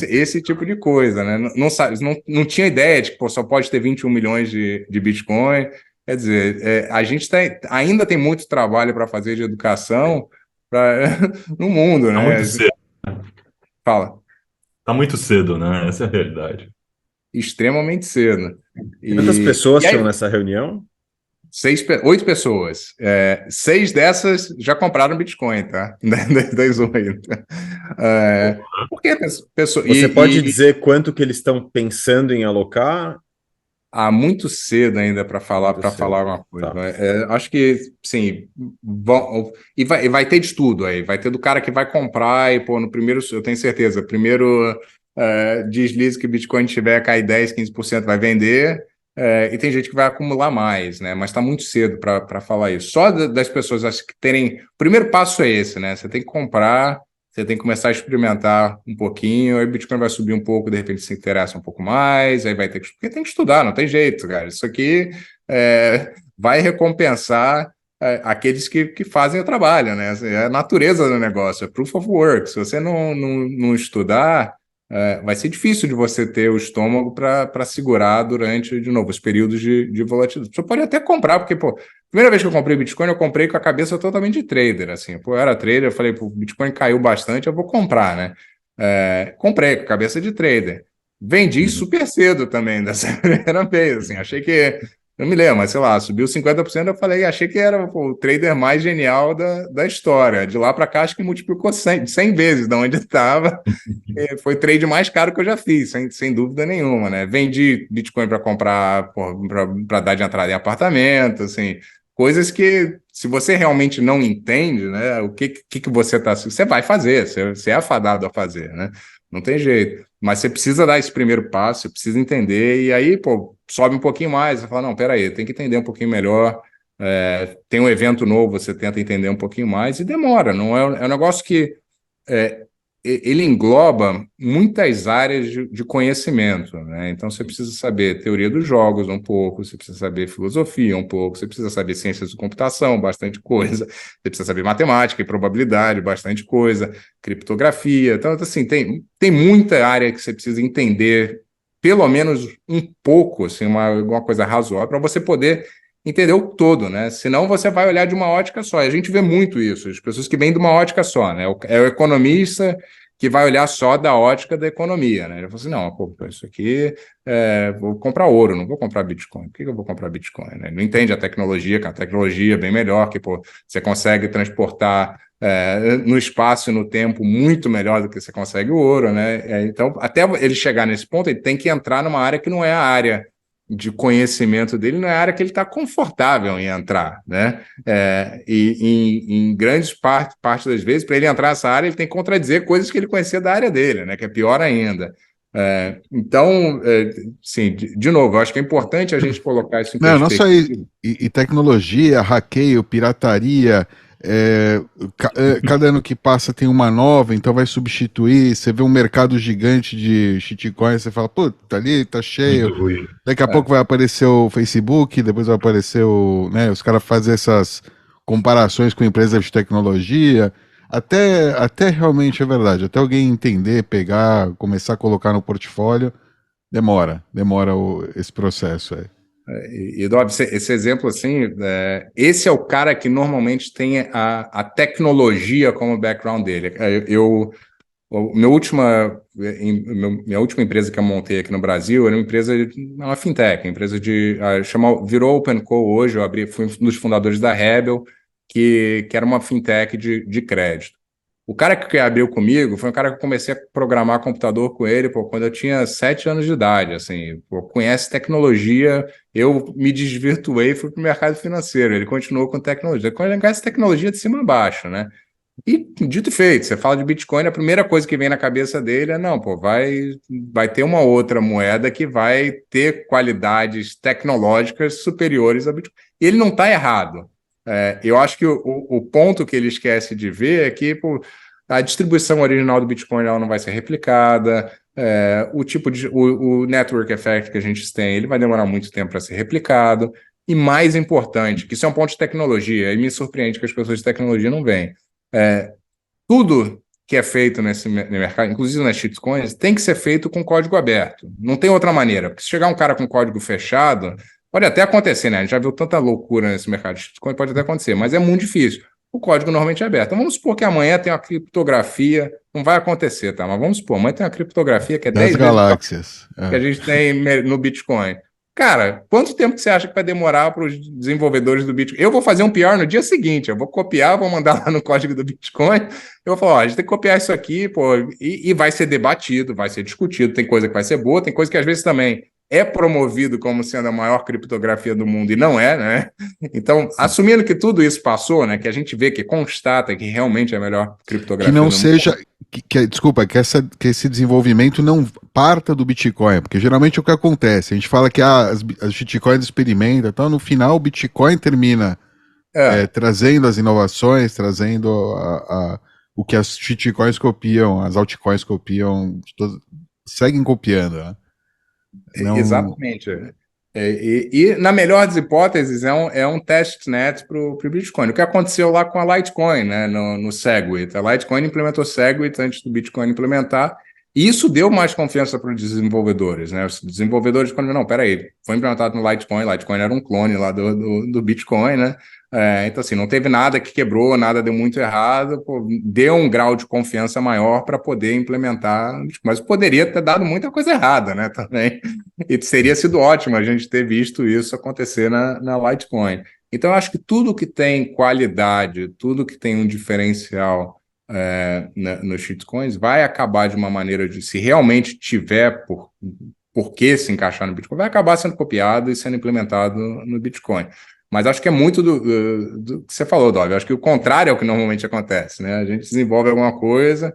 Speaker 3: esse tipo de coisa, né? Não tinha ideia de que pô, só pode ter 21 milhões de Bitcoin. Quer dizer, a gente ainda tem muito trabalho para fazer de educação no mundo,
Speaker 2: Tá
Speaker 3: né?
Speaker 2: muito cedo.
Speaker 3: Fala.
Speaker 2: Tá muito cedo, né? Essa é a realidade.
Speaker 3: Extremamente cedo.
Speaker 1: Quantas pessoas
Speaker 3: aí,
Speaker 1: tinham nessa reunião?
Speaker 3: 8 pessoas. 6 dessas já compraram Bitcoin, tá? Das 8. Por que pessoas...
Speaker 1: Você pode dizer quanto que eles estão pensando em alocar?
Speaker 3: Muito cedo ainda para falar alguma coisa. Tá. Acho que, sim, e vai ter de tudo aí. Vai ter do cara que vai comprar e, pô, no primeiro, eu tenho certeza, primeiro deslize que o Bitcoin tiver, cai 10, 15%, vai vender, e tem gente que vai acumular mais, né? Mas está muito cedo para falar isso. Só das pessoas acho que terem... O primeiro passo é esse, né? Você tem que comprar, você tem que começar a experimentar um pouquinho, aí o Bitcoin vai subir um pouco, de repente se interessa um pouco mais, aí vai ter que... Porque tem que estudar, não tem jeito, cara. Isso aqui vai recompensar aqueles que fazem o trabalho, né? Assim, é a natureza do negócio, é proof of work. Se você não estudar, vai ser difícil de você ter o estômago para segurar durante, de novo, os períodos de volatilidade. Você pode até comprar, porque, pô, primeira vez que eu comprei Bitcoin, eu comprei com a cabeça totalmente de trader, assim. Pô, eu era trader, eu falei, pô, o Bitcoin caiu bastante, eu vou comprar, né? Comprei com a cabeça de trader. Vendi super cedo também, dessa primeira vez, assim. Achei que não me lembro, mas sei lá, subiu 50%, eu falei, achei que era pô, o trader mais genial da história. De lá para cá, acho que multiplicou 100 vezes de onde estava. Foi o trade mais caro que eu já fiz, sem dúvida nenhuma, né? Vendi Bitcoin para comprar, para dar de entrada em apartamento, assim, coisas que, se você realmente não entende, né, o que você está... Você vai fazer, você é afadado a fazer, né? Não tem jeito. Mas você precisa dar esse primeiro passo, você precisa entender, e aí, pô, sobe um pouquinho mais, você fala, não, peraí, tem que entender um pouquinho melhor, tem um evento novo, você tenta entender um pouquinho mais, e demora, não é um negócio que ele engloba muitas áreas de conhecimento, né? Então você precisa saber teoria dos jogos um pouco, você precisa saber filosofia um pouco, você precisa saber ciências de computação, bastante coisa, você precisa saber matemática e probabilidade, bastante coisa, criptografia. Então, assim, tem muita área que você precisa entender, pelo menos um pouco, assim, alguma coisa razoável, para você poder entender o todo, né? Senão você vai olhar de uma ótica só. E a gente vê muito isso, as pessoas que vêm de uma ótica só, né? É o economista que vai olhar só da ótica da economia, né? Ele fala assim, não, pô, isso aqui, vou comprar ouro, não vou comprar Bitcoin. Por que eu vou comprar Bitcoin? Né? Não entende a tecnologia, que a tecnologia é bem melhor, que pô, você consegue transportar no espaço e no tempo muito melhor do que você consegue o ouro, né? Então, até ele chegar nesse ponto, ele tem que entrar numa área que não é a área de conhecimento dele, não é a área que ele está confortável em entrar, né? E em grandes parte das vezes, para ele entrar nessa área, ele tem que contradizer coisas que ele conhecia da área dele, né? Que é pior ainda. Então, sim, de novo, eu acho que é importante a gente colocar isso em
Speaker 4: Não só
Speaker 3: perspectiva.
Speaker 4: e tecnologia, hackeio, pirataria, cada ano que passa tem uma nova, então vai substituir. Você vê um mercado gigante de shitcoins, você fala, pô, tá ali, tá cheio.
Speaker 2: Muito ruim.
Speaker 4: Daqui a pouco vai aparecer o Facebook, depois vai aparecer né, os caras fazem essas comparações com empresas de tecnologia. Até realmente é verdade, até alguém entender, pegar, começar a colocar no portfólio, demora esse processo aí.
Speaker 3: E Dob, esse exemplo assim, esse é o cara que normalmente tem a tecnologia como background dele. Minha última empresa que eu montei aqui no Brasil era uma fintech, uma empresa virou OpenCo hoje. Fui um dos fundadores da Rebel, que era uma fintech de crédito. O cara que abriu comigo foi um cara que eu comecei a programar computador com ele, pô, quando eu tinha 7 anos de idade, assim, pô, conhece tecnologia, eu me desvirtuei e fui para o mercado financeiro, ele continuou com tecnologia, ele conhece tecnologia de cima a baixo, né? E dito e feito, você fala de Bitcoin, a primeira coisa que vem na cabeça dele é, não, pô, vai ter uma outra moeda que vai ter qualidades tecnológicas superiores a Bitcoin. E ele não está errado. Eu acho que o ponto que ele esquece de ver é que pô, a distribuição original do Bitcoin ela não vai ser replicada, o network effect que a gente tem, ele vai demorar muito tempo para ser replicado, e mais importante, que isso é um ponto de tecnologia, e me surpreende que as pessoas de tecnologia não veem. Tudo que é feito nesse mercado, inclusive nas shitcoins, tem que ser feito com código aberto. Não tem outra maneira. Porque se chegar um cara com código fechado, pode até acontecer, né? A gente já viu tanta loucura nesse mercado de shitcoin, pode até acontecer, mas é muito difícil. O código normalmente é aberto. Então vamos supor que amanhã tem uma criptografia, não vai acontecer, tá? Mas vamos supor, amanhã tem uma criptografia que é 10 vezes
Speaker 4: galáxias
Speaker 3: que a gente tem no Bitcoin. Cara, quanto tempo que você acha que vai demorar para os desenvolvedores do Bitcoin? Eu vou fazer um PR no dia seguinte, eu vou copiar, vou mandar lá no código do Bitcoin, eu vou falar, ó, a gente tem que copiar isso aqui, pô, e vai ser debatido, vai ser discutido, tem coisa que vai ser boa, tem coisa que às vezes também é promovido como sendo a maior criptografia do mundo e não é, né? Então, assumindo que tudo isso passou, né, que a gente vê, que constata que realmente é a melhor criptografia
Speaker 4: do mundo.
Speaker 3: Que não seja...
Speaker 4: Desculpa, que esse desenvolvimento não parta do Bitcoin, porque geralmente é o que acontece. A gente fala que as shitcoins experimentam, então no final o Bitcoin termina trazendo as inovações, trazendo o que as shitcoins copiam, as altcoins copiam, seguem copiando, né?
Speaker 3: Exatamente. E na melhor das hipóteses, é um testnet para o Bitcoin. O que aconteceu lá com a Litecoin, né, no Segwit. A Litecoin implementou Segwit antes do Bitcoin implementar, e isso deu mais confiança para os desenvolvedores, né? Os desenvolvedores, quando não, peraí, foi implementado no Litecoin era um clone lá do Bitcoin, né? Então, assim, não teve nada que quebrou, nada deu muito errado, pô, deu um grau de confiança maior para poder implementar, mas poderia ter dado muita coisa errada, né, também. E teria sido ótimo a gente ter visto isso acontecer na Litecoin. Então, eu acho que tudo que tem qualidade, tudo que tem um diferencial nos shitcoins vai acabar de uma maneira de, se realmente tiver por que se encaixar no Bitcoin, vai acabar sendo copiado e sendo implementado no Bitcoin. Mas acho que é muito do que você falou, Dov. Acho que o contrário é o que normalmente acontece, né? A gente desenvolve alguma coisa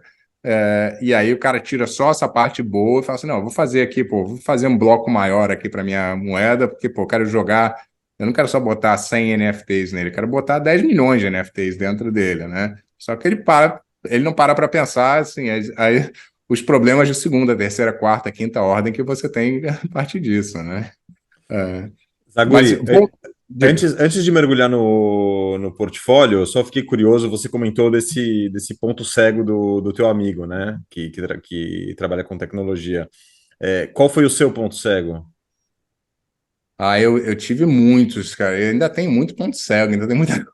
Speaker 3: e aí o cara tira só essa parte boa e fala assim, não, vou fazer aqui, vou fazer um bloco maior aqui para minha moeda, porque, eu quero jogar, eu não quero só botar 100 NFTs nele, eu quero botar 10 milhões de NFTs dentro dele, né? Só que ele não para pensar, assim, aí os problemas de segunda, terceira, quarta, quinta ordem que você tem a partir disso, né?
Speaker 1: Zaguri, antes de mergulhar no portfólio, eu só fiquei curioso, você comentou desse ponto cego do teu amigo, né, que trabalha com tecnologia. Qual foi o seu ponto cego?
Speaker 3: Eu tive muitos, cara. Eu ainda tenho muito ponto cego, ainda tem muita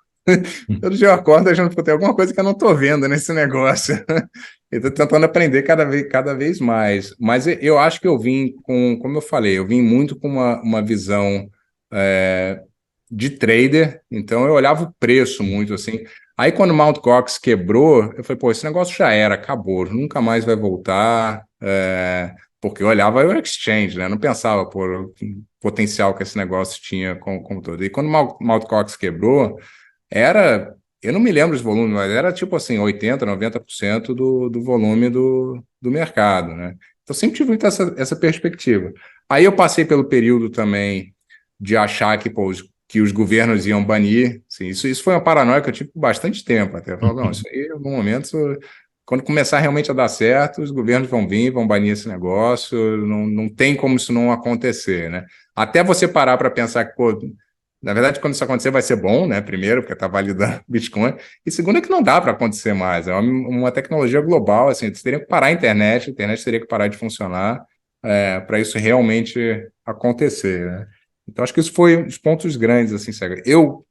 Speaker 3: Todo dia eu acordo achando que tem alguma coisa que eu não estou vendo nesse negócio. Eu estou tentando aprender cada vez mais. Mas eu acho que eu vim como eu falei, eu vim muito com uma visão de trader, então eu olhava o preço muito assim. Aí quando o Mt. Gox quebrou, eu falei, esse negócio já era, acabou, nunca mais vai voltar, porque eu olhava o exchange, né? Eu não pensava o potencial que esse negócio tinha como todo. E quando o Mt. Gox quebrou, eu não me lembro os volumes, mas era tipo assim, 80%, 90% do volume do mercado, né? Então sempre tive muito essa perspectiva. Aí eu passei pelo período também de achar que os governos iam banir. Assim, isso foi uma paranoia que eu tive por bastante tempo. Até eu falava, não, isso aí, em algum momento, quando começar realmente a dar certo, os governos vão vir, vão banir esse negócio, não tem como isso não acontecer, né? Até você parar para pensar que, na verdade, quando isso acontecer vai ser bom, né? Primeiro, porque está validando Bitcoin. E segundo, é que não dá para acontecer mais. É uma tecnologia global, assim, você teria que parar a internet teria que parar de funcionar para isso realmente acontecer, né? Então, acho que isso foi os pontos grandes, assim, Cega. Eu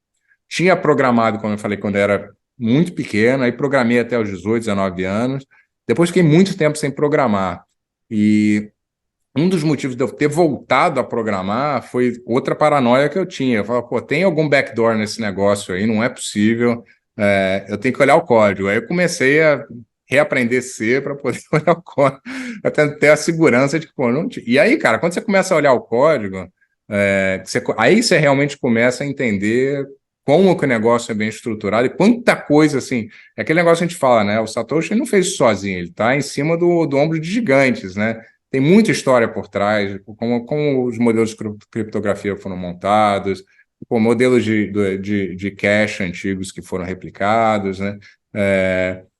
Speaker 3: tinha programado, como eu falei, quando eu era muito pequeno, aí programei até os 18, 19 anos. Depois fiquei muito tempo sem programar. E um dos motivos de eu ter voltado a programar foi outra paranoia que eu tinha. Eu falava, tem algum backdoor nesse negócio aí, não é possível, eu tenho que olhar o código. Aí eu comecei a reaprender C para poder olhar o código, até ter a segurança de que, não tinha. E aí, cara, quando você começa a olhar o código, aí você realmente começa a entender como que o negócio é bem estruturado e quanta coisa, assim, é aquele negócio que a gente fala, né? O Satoshi não fez isso sozinho, ele está em cima do ombro de gigantes, né? Tem muita história por trás, como os modelos de criptografia foram montados, modelos de cache antigos que foram replicados, né?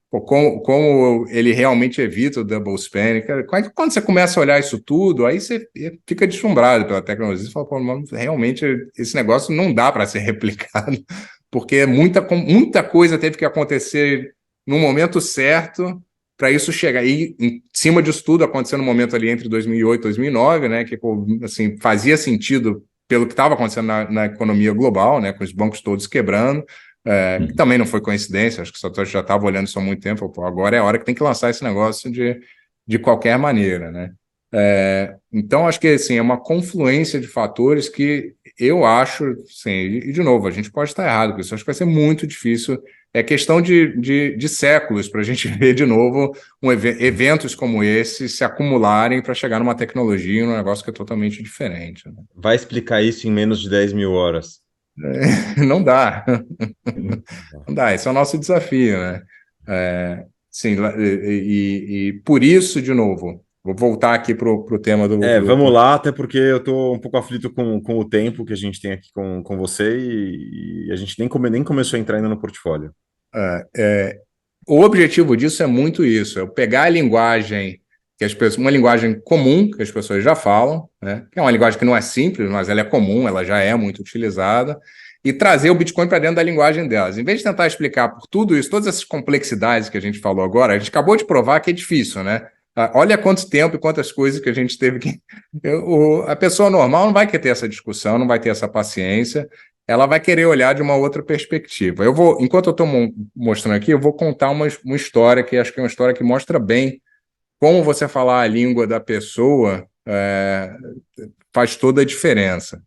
Speaker 3: Como ele realmente evita o double spending. Quando você começa a olhar isso tudo, aí você fica deslumbrado pela tecnologia. Você fala, realmente esse negócio não dá para ser replicado, porque muita coisa teve que acontecer no momento certo para isso chegar. E em cima disso tudo, aconteceu no momento ali entre 2008 e 2009, né, que assim, fazia sentido pelo que estava acontecendo na economia global, né, com os bancos todos quebrando, que também não foi coincidência, acho que o Satoshi já estava olhando isso há muito tempo, agora é a hora que tem que lançar esse negócio de qualquer maneira, né. Então, acho que assim, é uma confluência de fatores que eu acho, assim, e de novo, a gente pode estar errado com isso, acho que vai ser muito difícil. É questão de séculos para a gente ver de novo eventos como esse se acumularem para chegar numa tecnologia, num negócio que é totalmente diferente, né?
Speaker 1: Vai explicar isso em menos de 10 mil horas?
Speaker 3: Não dá. Não dá, esse é o nosso desafio, né? Sim, e por isso, de novo, vou voltar aqui para o tema do...
Speaker 1: Vamos lá, até porque eu estou um pouco aflito com o tempo que a gente tem aqui com você e a gente nem começou a entrar ainda no portfólio.
Speaker 3: O objetivo disso é muito isso, é pegar a linguagem uma linguagem comum que as pessoas já falam, né? Que é uma linguagem que não é simples, mas ela é comum, ela já é muito utilizada, e trazer o Bitcoin para dentro da linguagem delas. Em vez de tentar explicar por tudo isso, todas essas complexidades que a gente falou agora, a gente acabou de provar que é difícil, né? Olha quanto tempo e quantas coisas que a gente teve que... A pessoa normal não vai querer ter essa discussão, não vai ter essa paciência, ela vai querer olhar de uma outra perspectiva. Enquanto eu estou mostrando aqui, eu vou contar uma história que acho que é uma história que mostra bem como você falar a língua da pessoa faz toda a diferença.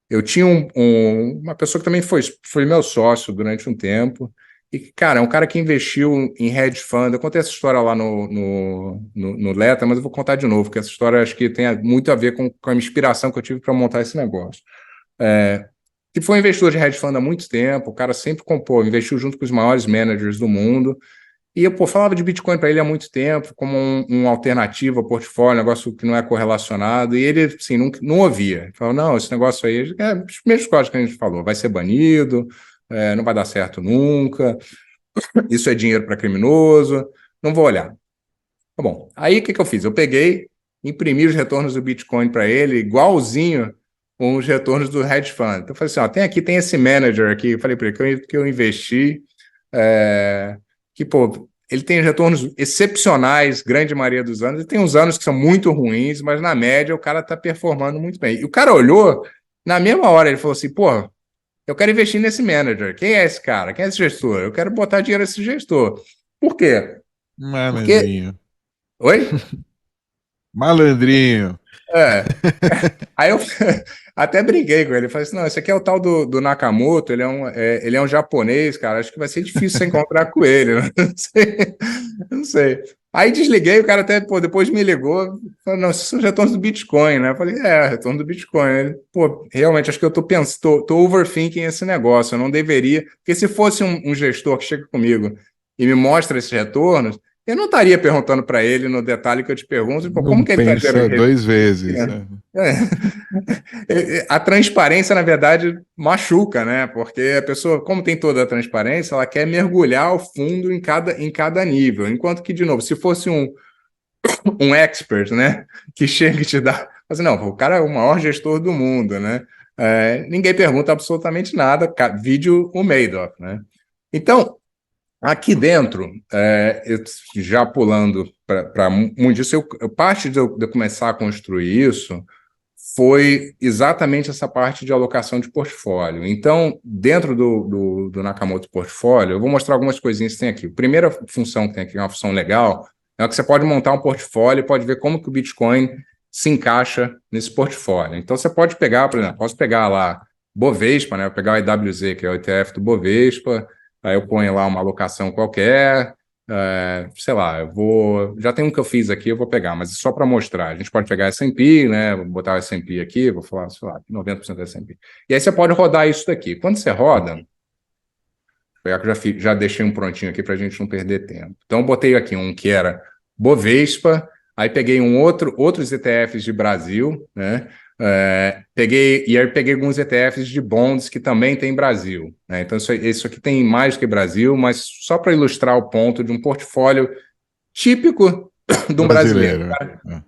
Speaker 3: Eu tinha uma pessoa que também foi meu sócio durante um tempo, e, cara, é um cara que investiu em hedge fund. Eu contei essa história lá no Leta, mas eu vou contar de novo, porque essa história acho que tem muito a ver com a inspiração que eu tive para montar esse negócio. Que foi um investidor de hedge fund há muito tempo, o cara sempre investiu junto com os maiores managers do mundo, e eu falava de Bitcoin para ele há muito tempo, como uma alternativa ao portfólio, um negócio que não é correlacionado, e ele, assim, não ouvia. Ele falava, não, esse negócio aí, os mesmos coisas que a gente falou, vai ser banido, não vai dar certo nunca, isso é dinheiro para criminoso, não vou olhar. Tá bom, aí o que eu fiz? Eu peguei, imprimi os retornos do Bitcoin para ele, igualzinho com os retornos do hedge fund. Então eu falei assim, tem esse manager aqui, eu falei para ele que eu investi, que, ele tem retornos excepcionais, grande maioria dos anos, ele tem uns anos que são muito ruins, mas na média o cara está performando muito bem. E o cara olhou, na mesma hora ele falou assim, eu quero investir nesse manager, quem é esse cara? Quem é esse gestor? Eu quero botar dinheiro nesse gestor. Por quê?
Speaker 4: Malandrinho.
Speaker 3: Oi?
Speaker 4: Malandrinho.
Speaker 3: Aí eu até briguei com ele, falei assim, não, esse aqui é o tal do Nakamoto, ele é um japonês, cara, acho que vai ser difícil você encontrar com ele, não sei. Aí desliguei, o cara até, depois me ligou, falou, não, esses são retornos do Bitcoin, né? Eu falei, retorno do Bitcoin. Ele, realmente, acho que eu tô overthinking esse negócio, eu não deveria, porque se fosse um gestor que chega comigo e me mostra esses retornos, eu não estaria perguntando para ele no detalhe que eu te pergunto, como que ele está
Speaker 4: tendo... Dois vezes.
Speaker 3: A transparência, na verdade, machuca, né? Porque a pessoa, como tem toda a transparência, ela quer mergulhar ao fundo em cada nível. Enquanto que, de novo, se fosse um expert, né? Que chega e te dá... Assim, não, o cara é o maior gestor do mundo, né? Ninguém pergunta absolutamente nada, vídeo o Madoff, né? Então, aqui dentro, já pulando para muito disso, parte de eu começar a construir isso foi exatamente essa parte de alocação de portfólio. Então, dentro do Nakamoto Portfólio, eu vou mostrar algumas coisinhas que tem aqui. A primeira função que tem aqui, uma função legal, é que você pode montar um portfólio e pode ver como que o Bitcoin se encaixa nesse portfólio. Então, você pode pegar, por exemplo, posso pegar lá Bovespa, né? Vou pegar o IWZ, que é o ETF do Bovespa, aí eu ponho lá uma alocação qualquer, sei lá, já tem um que eu fiz aqui, eu vou pegar, mas é só para mostrar. A gente pode pegar S&P, né? Vou botar o S&P aqui, vou falar, sei lá, 90% do S&P. E aí você pode rodar isso daqui. Quando você roda, eu já deixei um prontinho aqui para a gente não perder tempo. Então, eu botei aqui um que era Bovespa, aí peguei outros ETFs de Brasil, né? Peguei alguns ETFs de bonds que também tem Brasil, né? Então isso aqui tem mais do que Brasil, mas só para ilustrar o ponto de um portfólio típico de um brasileiro.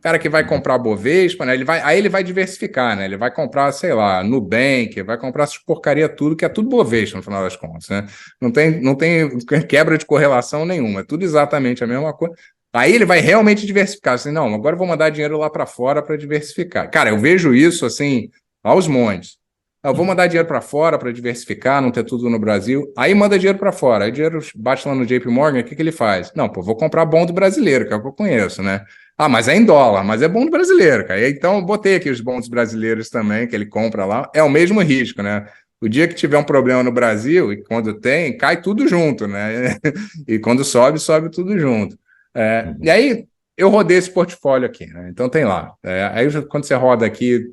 Speaker 3: Cara que vai comprar Bovespa, né? Aí ele vai diversificar, né? Ele vai comprar, sei lá, Nubank, vai comprar essas porcaria tudo, que é tudo Bovespa no final das contas, né? Não tem quebra de correlação nenhuma, é tudo exatamente a mesma coisa. Aí ele vai realmente diversificar, assim, não, agora eu vou mandar dinheiro lá para fora para diversificar. Cara, eu vejo isso, assim, aos montes. Eu vou mandar dinheiro para fora para diversificar, não ter tudo no Brasil. Aí manda dinheiro para fora, aí dinheiro bate lá no JP Morgan, o que ele faz? Não, vou comprar bond brasileiro, que é o que eu conheço, né? Mas é em dólar, mas é bond brasileiro, cara. Então eu botei aqui os bonds brasileiros também, que ele compra lá, é o mesmo risco, né? O dia que tiver um problema no Brasil, e quando tem, cai tudo junto, né? E quando sobe tudo junto. E aí eu rodei esse portfólio aqui, né? Então tem lá. Aí quando você roda aqui,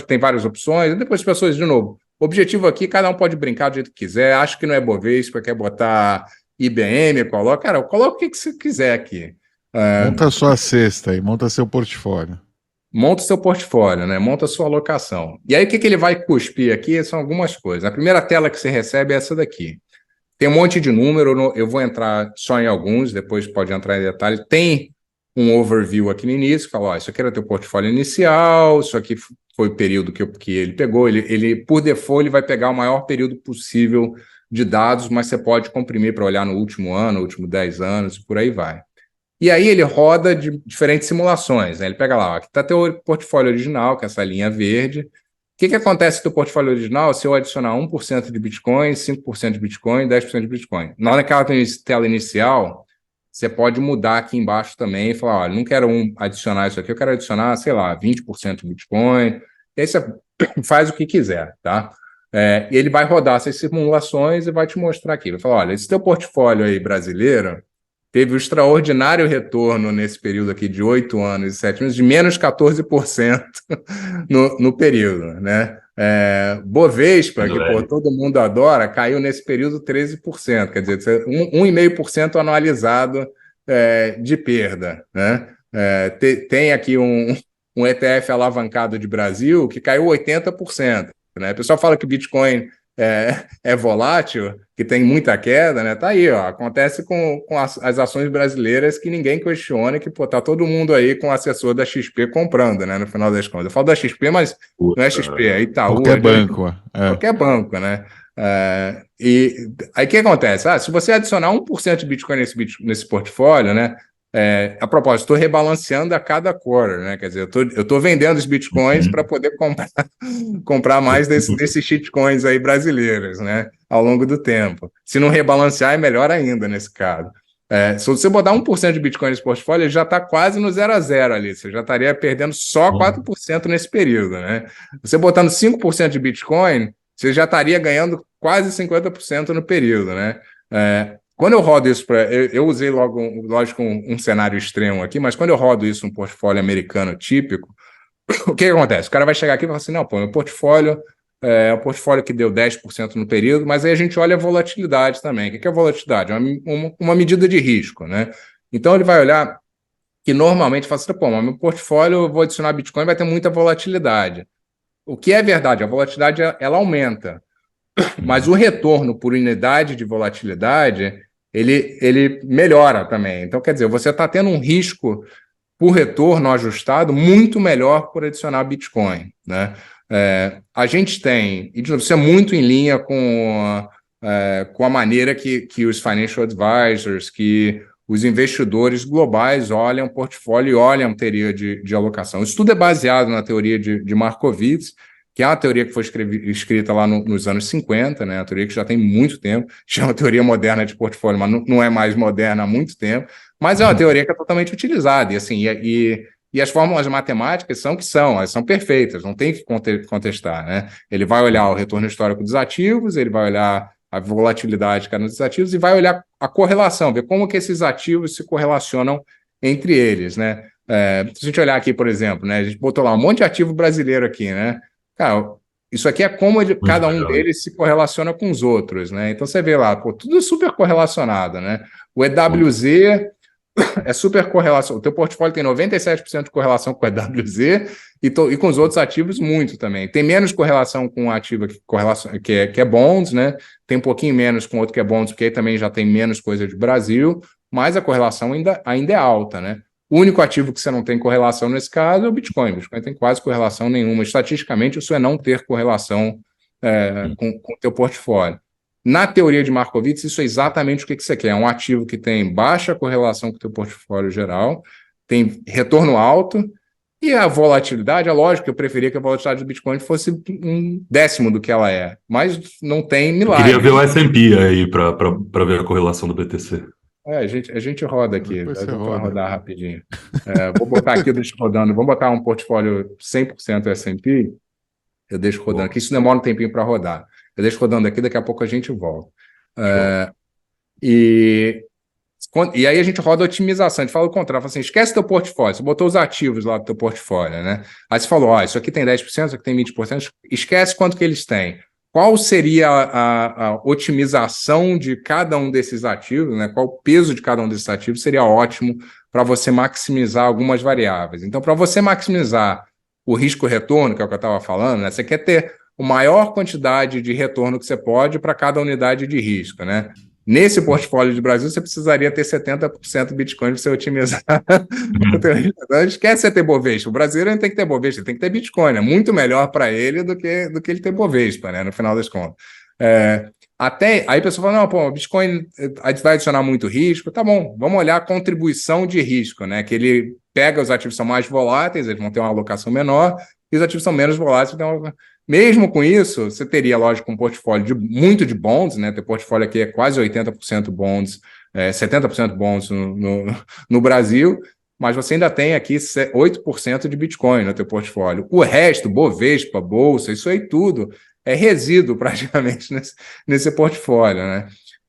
Speaker 3: tem várias opções, e depois as pessoas, de novo, o objetivo aqui, cada um pode brincar do jeito que quiser, acho que não é Bovespa, quer botar IBM, coloca o que você quiser aqui.
Speaker 4: Monta a sua cesta aí, monta seu portfólio.
Speaker 3: Monta o seu portfólio, né? Monta a sua alocação. E aí o que ele vai cuspir aqui são algumas coisas. A primeira tela que você recebe é essa daqui. Tem um monte de número, eu vou entrar só em alguns, depois pode entrar em detalhes. Tem um overview aqui no início, fala, ó, isso aqui era teu portfólio inicial, isso aqui foi o período que ele pegou, ele por default, ele vai pegar o maior período possível de dados, mas você pode comprimir para olhar no último ano, último 10 anos, e por aí vai. E aí ele roda de diferentes simulações, né? Ele pega lá, ó, aqui está teu portfólio original, que é essa linha verde. O que acontece no portfólio original se eu adicionar 1% de Bitcoin, 5% de Bitcoin, 10% de Bitcoin? Naquela tela inicial, você pode mudar aqui embaixo também e falar, olha, não quero adicionar isso aqui, eu quero adicionar, sei lá, 20% de Bitcoin. E aí você faz o que quiser, tá? E ele vai rodar essas simulações e vai te mostrar aqui. Vai falar, olha, esse teu portfólio aí brasileiro teve um extraordinário retorno nesse período aqui de 8 anos e 7 meses, de menos 14% no período, né? Bovespa, que pô, todo mundo adora, caiu nesse período 13%, quer dizer, 1,5% anualizado de perda, né? Tem aqui um ETF alavancado de Brasil que caiu 80%, né? O pessoal fala que Bitcoin é volátil, que tem muita queda, né? Tá aí, ó. Acontece com as ações brasileiras que ninguém questiona, que pô, tá todo mundo aí com o assessor da XP comprando, né? No final das contas. Eu falo da XP, mas não é XP, é Itaú.
Speaker 4: Qualquer banco.
Speaker 3: Qualquer banco, né? E aí o que acontece? Se você adicionar 1% de Bitcoin nesse portfólio, né? A propósito, estou rebalanceando a cada quarter, né? Quer dizer, eu tô vendendo os bitcoins para poder comprar mais desses shitcoins aí brasileiros, né? Ao longo do tempo. Se não rebalancear, é melhor ainda nesse caso. Se você botar 1% de bitcoin nesse portfólio, ele já está quase no 0 a 0 ali. Você já estaria perdendo só 4% nesse período, né? Você botando 5% de bitcoin, você já estaria ganhando quase 50% no período, né? Quando eu rodo isso eu usei lógico, um cenário extremo aqui, mas quando eu rodo isso num portfólio americano típico, o que acontece? O cara vai chegar aqui e vai falar assim, não, pô, meu portfólio é um portfólio que deu 10% no período, mas aí a gente olha a volatilidade também. O que é a volatilidade? Uma medida de risco, né? Então ele vai olhar que normalmente fala assim, pô, mas meu portfólio, eu vou adicionar Bitcoin, vai ter muita volatilidade. O que é verdade? A volatilidade, ela aumenta. Mas o retorno por unidade de volatilidade, ele melhora também. Então, quer dizer, você está tendo um risco por retorno ajustado muito melhor por adicionar Bitcoin, né? A gente tem, e de novo, isso é muito em linha com a maneira que os financial advisors, que os investidores globais olham o portfólio e olham a teoria de alocação. Isso tudo é baseado na teoria de Markowitz, que é uma teoria que foi escrita lá nos anos 50, né? Uma teoria que já tem muito tempo, chama teoria moderna de portfólio, mas não é mais moderna há muito tempo, mas é uma teoria que é totalmente utilizada, e assim, e as fórmulas matemáticas elas são perfeitas, não tem que contestar, né? Ele vai olhar o retorno histórico dos ativos, ele vai olhar a volatilidade de cada um dos ativos e vai olhar a correlação, ver como que esses ativos se correlacionam entre eles, né? Se a gente olhar aqui, por exemplo, né? A gente botou lá um monte de ativo brasileiro aqui, né? Cara, isso aqui é como cada um deles se correlaciona com os outros, né? Então você vê lá, pô, tudo é super correlacionado, né? O EWZ é super correlacionado. O teu portfólio tem 97% de correlação com o EWZ e com os outros ativos muito também. Tem menos correlação com o ativo que é bonds, né? Tem um pouquinho menos com outro que é bonds, porque aí também já tem menos coisa de Brasil, mas a correlação ainda é alta, né? O único ativo que você não tem correlação nesse caso é o Bitcoin. O Bitcoin tem quase correlação nenhuma. Estatisticamente, isso é não ter correlação com o teu portfólio. Na teoria de Markowitz, isso é exatamente o que você quer. É um ativo que tem baixa correlação com o teu portfólio geral, tem retorno alto, e a volatilidade, é lógico que eu preferia que a volatilidade do Bitcoin fosse 1/10 do que ela é, mas não tem milagre.
Speaker 2: Eu queria ver o S&P aí para ver a correlação do BTC.
Speaker 3: A gente roda aqui, vou rodar rapidinho. Vou botar aqui, eu deixo rodando, vamos botar um portfólio 100% S&P, eu deixo rodando aqui, isso demora um tempinho para rodar. Eu deixo rodando aqui, daqui a pouco a gente volta. E aí a gente roda a otimização, a gente fala o contrário, fala assim, esquece teu portfólio, você botou os ativos lá do teu portfólio, né? Aí você falou, isso aqui tem 10%, isso aqui tem 20%, esquece quanto que eles têm. Qual seria a otimização de cada um desses ativos, né? Qual o peso de cada um desses ativos seria ótimo para você maximizar algumas variáveis. Então, para você maximizar o risco-retorno, que é o que eu estava falando, né? Você quer ter a maior quantidade de retorno que você pode para cada unidade de risco, né? Nesse portfólio de Brasil, você precisaria ter 70% Bitcoin para você otimizar. Então, esquece você ter Bovespa. O brasileiro tem que ter Bovespa, tem que ter Bitcoin. É muito melhor para ele do que ele ter Bovespa, né, no final das contas. Até aí a pessoa fala, não, pô, o Bitcoin vai adicionar muito risco. Tá bom, vamos olhar a contribuição de risco, né? Que ele pega os ativos que são mais voláteis, eles vão ter uma alocação menor, e os ativos são menos voláteis, então, mesmo com isso, você teria, lógico, um portfólio muito de bonds, né? Teu portfólio aqui é quase 80% bonds, 70% bonds no Brasil, mas você ainda tem aqui 8% de Bitcoin no teu portfólio. O resto, Bovespa, Bolsa, isso aí tudo é resíduo praticamente nesse portfólio, né?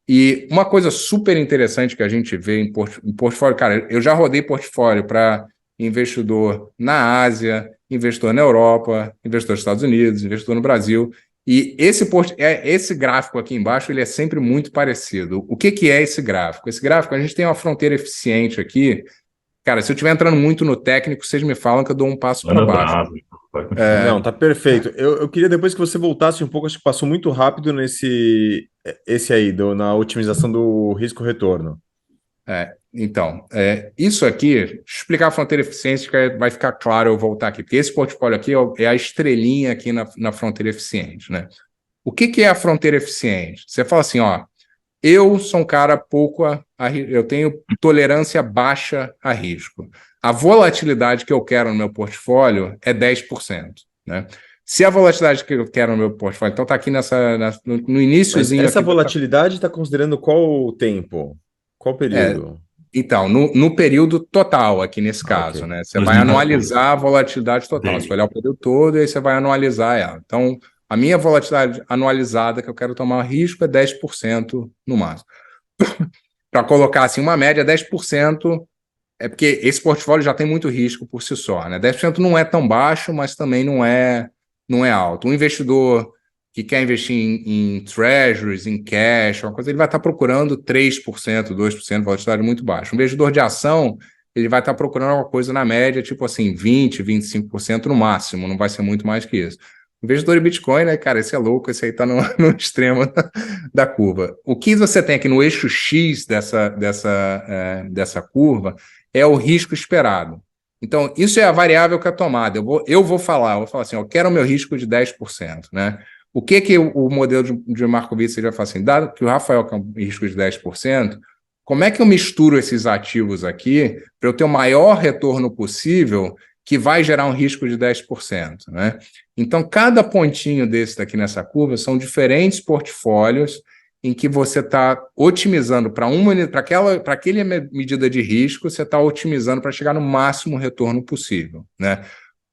Speaker 3: E uma coisa super interessante que a gente vê em portfólio, cara, eu já rodei portfólio para investidor na Ásia, investidor na Europa, investidor nos Estados Unidos, investidor no Brasil, e esse gráfico aqui embaixo, ele é sempre muito parecido. O que é esse gráfico? Esse gráfico, a gente tem uma fronteira eficiente aqui. Cara, se eu estiver entrando muito no técnico, vocês me falam que eu dou um passo para baixo.
Speaker 1: Não, tá perfeito. Eu queria depois que você voltasse um pouco, acho que passou muito rápido esse aí, na otimização do risco-retorno.
Speaker 3: Então, isso aqui, explicar a fronteira eficiente, que vai ficar claro eu voltar aqui, porque esse portfólio aqui é a estrelinha aqui na fronteira eficiente, né? O que é a fronteira eficiente? Você fala assim, ó, eu sou um cara eu tenho tolerância baixa a risco. A volatilidade que eu quero no meu portfólio é 10%, né? Se a volatilidade que eu quero no meu portfólio, então está aqui no iníciozinho.
Speaker 1: Essa volatilidade está considerando qual tempo? Qual período?
Speaker 3: Então, no período total, aqui nesse caso, okay, né? Você vai anualizar a volatilidade total. Você vai olhar o período todo e aí você vai anualizar ela. Então, a minha volatilidade anualizada que eu quero tomar risco é 10% no máximo. Para colocar assim uma média, 10%, é porque esse portfólio já tem muito risco por si só, né? 10% não é tão baixo, mas também não é alto. Um investidor que quer investir em treasuries, em cash, uma coisa, ele vai estar procurando 3%, 2%, volatilidade muito baixa. Um investidor de ação, ele vai estar procurando uma coisa na média, tipo assim, 20%, 25% no máximo, não vai ser muito mais que isso. Investidor de Bitcoin, né, cara, esse é louco, esse aí está no extremo da curva. O que você tem aqui no eixo X dessa curva é o risco esperado. Então, isso é a variável que é tomada. Eu vou falar assim, eu quero o meu risco de 10%, né? O que o modelo de Markowitz já fala assim, dado que o Rafael quer um risco de 10%, como é que eu misturo esses ativos aqui para eu ter o maior retorno possível que vai gerar um risco de 10%, né? Então, cada pontinho desse daqui nessa curva são diferentes portfólios em que você está otimizando para aquela medida de risco, você está otimizando para chegar no máximo retorno possível, né?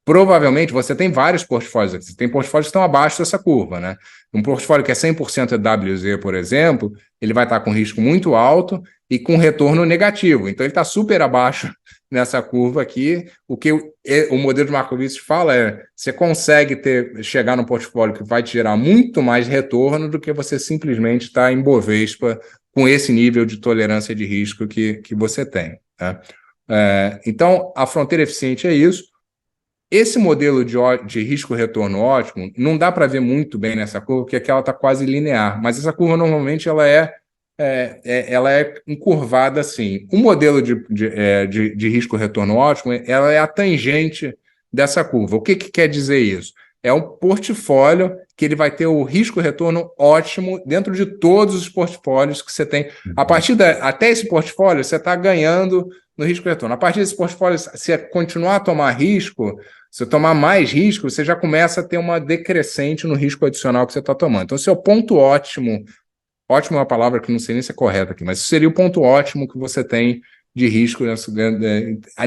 Speaker 3: Provavelmente você tem vários portfólios aqui. Você tem portfólios que estão abaixo dessa curva, né? Um portfólio que é 100% EWZ, por exemplo, ele vai estar com risco muito alto e com retorno negativo. Então, ele está super abaixo nessa curva aqui. O que o modelo de Markowitz fala é você consegue chegar num portfólio que vai te gerar muito mais retorno do que você simplesmente estar em Bovespa com esse nível de tolerância de risco que você tem, né? Então, a fronteira eficiente é isso. Esse modelo de risco-retorno ótimo, não dá para ver muito bem nessa curva, porque aqui ela está quase linear, mas essa curva normalmente ela é encurvada assim. O modelo de risco-retorno ótimo, ela é a tangente dessa curva. O que quer dizer isso? É um portfólio que ele vai ter o risco-retorno ótimo dentro de todos os portfólios que você tem. Até esse portfólio, você está ganhando no risco-retorno. A partir desse portfólio, se você continuar a tomar risco, se você tomar mais risco, você já começa a ter uma decrescente no risco adicional que você está tomando. Então, esse é o ponto ótimo. Ótimo é uma palavra que não sei nem se é correta aqui, mas seria o ponto ótimo que você tem de risco.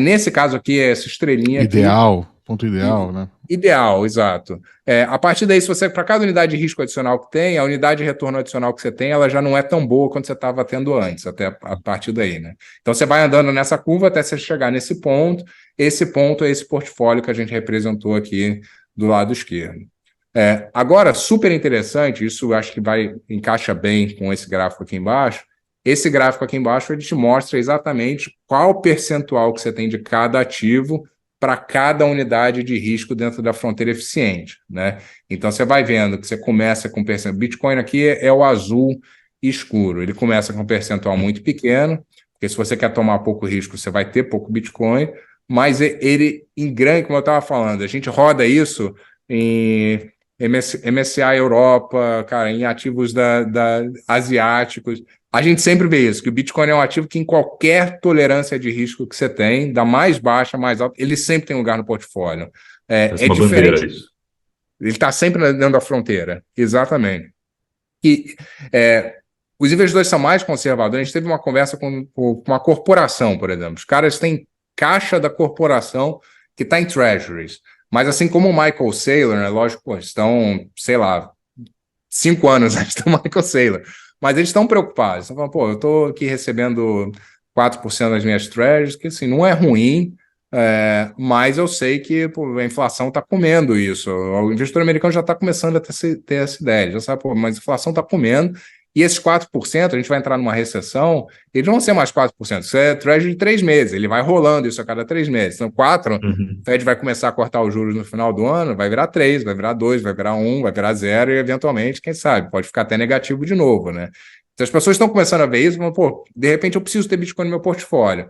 Speaker 3: Nesse caso aqui, é essa estrelinha
Speaker 4: ideal,
Speaker 3: aqui.
Speaker 4: Ponto ideal, né?
Speaker 3: Ideal, exato. A partir daí, se você, para cada unidade de risco adicional que tem, a unidade de retorno adicional que você tem, ela já não é tão boa quanto você estava tendo antes, até a partir daí, né? Então, você vai andando nessa curva até você chegar nesse ponto. Esse ponto é esse portfólio que a gente representou aqui do lado esquerdo. Agora, super interessante, isso acho que encaixa bem com esse gráfico aqui embaixo. Esse gráfico aqui embaixo, ele te mostra exatamente qual percentual que você tem de cada ativo para cada unidade de risco dentro da fronteira eficiente, né? Então, você vai vendo que você começa com percentual. Bitcoin aqui é o azul, escuro. Ele começa com um percentual muito pequeno, porque se você quer tomar pouco risco, você vai ter pouco Bitcoin, mas ele, em grande, como eu estava falando, a gente roda isso em MSCI Europa, cara, em ativos asiáticos. A gente sempre vê isso, que o Bitcoin é um ativo que em qualquer tolerância de risco que você tem, da mais baixa, mais alta, ele sempre tem lugar no portfólio. É
Speaker 2: uma
Speaker 3: diferente.
Speaker 2: Bandeira, isso.
Speaker 3: Ele está sempre dentro da fronteira, exatamente. E os investidores são mais conservadores. A gente teve uma conversa com uma corporação, por exemplo. Os caras têm caixa da corporação que está em treasuries. Mas assim como o Michael Saylor, né, lógico, pô, estão, sei lá, 5 anos antes do Michael Saylor. Mas eles estão preocupados. Estão falando, pô, eu estou aqui recebendo 4% das minhas treasuries, que assim, não é ruim, mas eu sei que pô, a inflação está comendo isso. O investidor americano já está começando a ter essa ideia. Ele já sabe, pô, mas a inflação está comendo. E esses 4%, a gente vai entrar numa recessão, eles não vão ser mais 4%. Isso é treasury de 3 meses. Ele vai rolando isso a cada 3 meses. Então, 4%, o Fed vai começar a cortar os juros no final do ano, vai virar 3, vai virar 2, vai virar 1, vai virar 0 e, eventualmente, quem sabe, pode ficar até negativo de novo, né? Então, as pessoas estão começando a ver isso, mas, pô, de repente eu preciso ter Bitcoin no meu portfólio.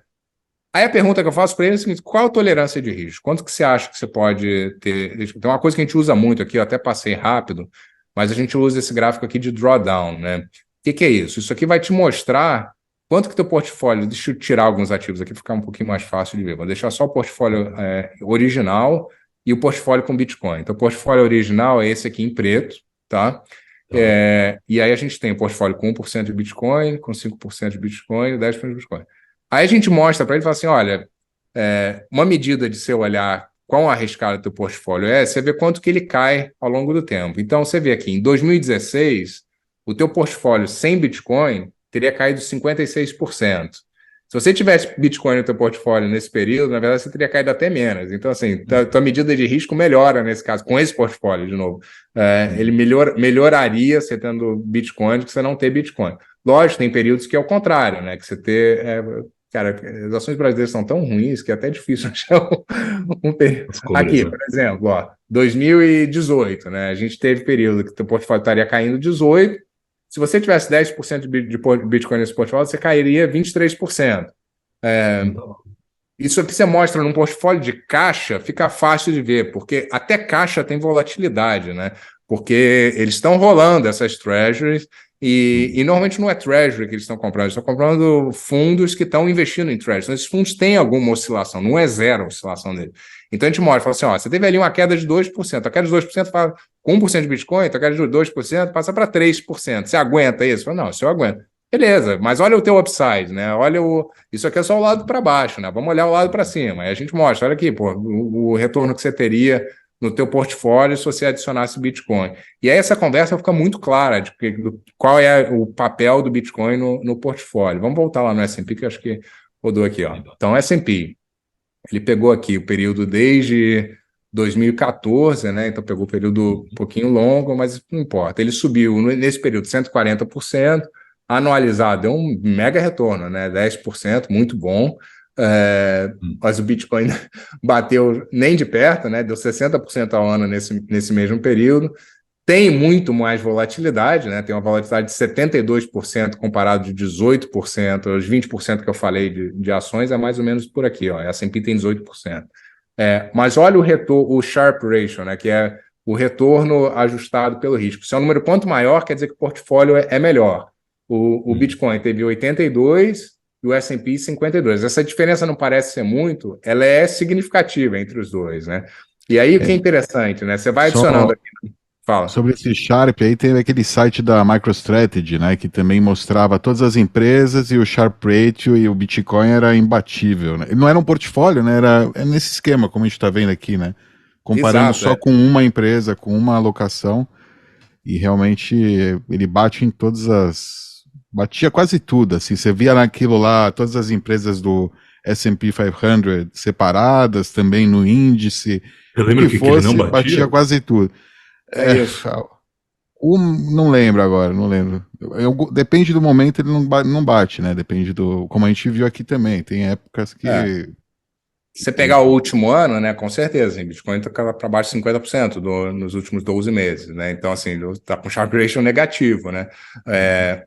Speaker 3: Aí a pergunta que eu faço para ele é a seguinte: qual a tolerância de risco? Quanto que você acha que você pode ter? Tem uma coisa que a gente usa muito aqui, eu até passei rápido, mas a gente usa esse gráfico aqui de drawdown, né? O que é isso? Isso aqui vai te mostrar quanto que teu portfólio... Deixa eu tirar alguns ativos aqui para ficar um pouquinho mais fácil de ver. Vou deixar só o portfólio original e o portfólio com Bitcoin. Então, o portfólio original é esse aqui em preto, tá? E aí a gente tem o portfólio com 1% de Bitcoin, com 5% de Bitcoin e 10% de Bitcoin. Aí a gente mostra para ele e fala assim, olha, uma medida de você olhar quão arriscado o teu portfólio você vê quanto que ele cai ao longo do tempo. Então, você vê aqui, em 2016... o teu portfólio sem Bitcoin teria caído 56%. Se você tivesse Bitcoin no teu portfólio nesse período, na verdade, você teria caído até menos. Então, assim, tua medida de risco melhora nesse caso, com esse portfólio, de novo. Ele melhoraria você tendo Bitcoin do que você não ter Bitcoin. Lógico, tem períodos que é o contrário, né? Que você ter... cara, as ações brasileiras são tão ruins que é até difícil achar um período. Aqui, por exemplo, 2018, né? A gente teve período que o teu portfólio estaria caindo 18%. Se você tivesse 10% de Bitcoin nesse portfólio, você cairia 23%. Isso aqui você mostra num portfólio de caixa, fica fácil de ver, porque até caixa tem volatilidade, né? Porque eles estão rolando essas treasuries e normalmente não é treasury que eles estão comprando, eles estão comprando fundos que estão investindo em treasuries. Então, esses fundos têm alguma oscilação, não é zero a oscilação dele. Então, a gente mostra, fala assim, ó, você teve ali uma queda de 2%, a queda de 2% fala, com 1% de Bitcoin, então a queda de 2% passa para 3%. Você aguenta isso? Fala, não, isso eu aguento. Beleza, mas olha o teu upside, né? Isso aqui é só o lado para baixo, né? Vamos olhar o lado para cima. Aí a gente mostra, olha aqui, pô, o retorno que você teria no teu portfólio se você adicionasse Bitcoin. E aí essa conversa fica muito clara de qual é o papel do Bitcoin no portfólio. Vamos voltar lá no S&P, que eu acho que rodou aqui, ó. Então, S&P, ele pegou aqui o período desde 2014, né? Então pegou o período um pouquinho longo, mas não importa. Ele subiu nesse período 140%, anualizado, deu um mega retorno, né? 10%, muito bom. Mas o Bitcoin bateu nem de perto, né? Deu 60% ao ano nesse mesmo período. Tem muito mais volatilidade, né? Tem uma volatilidade de 72% comparado de 18%, os 20% que eu falei de ações é mais ou menos por aqui, ó. A S&P tem 18%. Mas olha o Sharpe Ratio, né? Que é o retorno ajustado pelo risco. Se é um número quanto maior, quer dizer que o portfólio é melhor. O Bitcoin teve 82 e o S&P 52. Essa diferença não parece ser muito, ela é significativa entre os dois, né? E aí o que é interessante, né? Você vai adicionando aqui. Fala.
Speaker 4: Sobre esse Sharpe aí, teve aquele site da MicroStrategy, né? Que também mostrava todas as empresas e o Sharpe Ratio e o Bitcoin era imbatível, né? Ele não era um portfólio, né? Era nesse esquema, como a gente está vendo aqui, né? Comparando Exato, só com uma empresa, com uma alocação. E realmente ele bate em todas as... Batia quase tudo, assim, você via naquilo lá, todas as empresas do S&P 500 separadas, também no índice,
Speaker 2: eu lembro que ele não
Speaker 4: batia quase tudo. Não lembro agora, não lembro. Depende do momento, ele não bate, né, depende do... Como a gente viu aqui também, tem épocas que...
Speaker 3: você pegar o último ano, né, com certeza, o Bitcoin está para baixo de 50% nos últimos 12 meses, né? Então, assim, está com Sharpe Ratio negativo, né?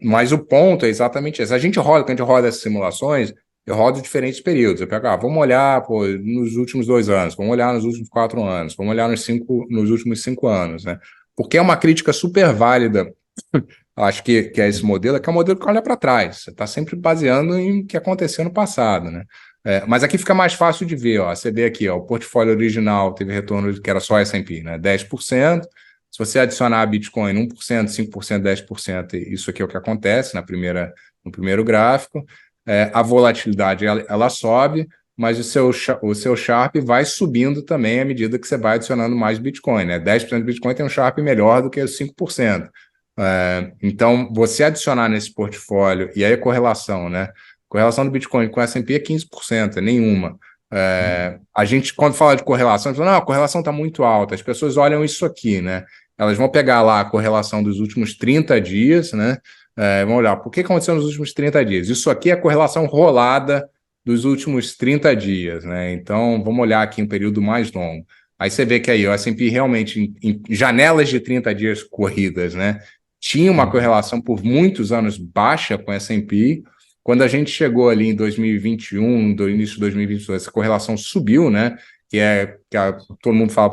Speaker 3: Mas o ponto é exatamente esse. Quando a gente roda essas simulações, eu rodo diferentes períodos. Eu pego, vamos olhar nos últimos 2 anos, vamos olhar nos últimos 4 anos, vamos olhar nos últimos 5 anos, né? Porque é uma crítica super válida, acho que é esse modelo, que é um modelo que olha para trás. Você está sempre baseando em o que aconteceu no passado, né? Mas aqui fica mais fácil de ver, ó. Você vê aqui, ó, o portfólio original teve retorno que era só S&P, né? 10%. Se você adicionar a Bitcoin 1%, 5%, 10%, isso aqui é o que acontece no primeiro gráfico. A volatilidade ela sobe, mas o seu Sharpe vai subindo também à medida que você vai adicionando mais Bitcoin, né? 10% de Bitcoin tem um Sharpe melhor do que os 5%. Então, você adicionar nesse portfólio, e aí a correlação, né? Correlação do Bitcoin com o S&P é 15%, é nenhuma. A gente, quando fala de correlação, a gente fala, não, a correlação está muito alta. As pessoas olham isso aqui, né? Elas vão pegar lá a correlação dos últimos 30 dias, né? Vão olhar, por que aconteceu nos últimos 30 dias? Isso aqui é a correlação rolada dos últimos 30 dias, né? Então, vamos olhar aqui um período mais longo. Aí você vê que aí o S&P realmente, em janelas de 30 dias corridas, né? Tinha uma correlação por muitos anos baixa com o S&P. Quando a gente chegou ali em 2021, do início de 2022, essa correlação subiu, né? Todo mundo fala,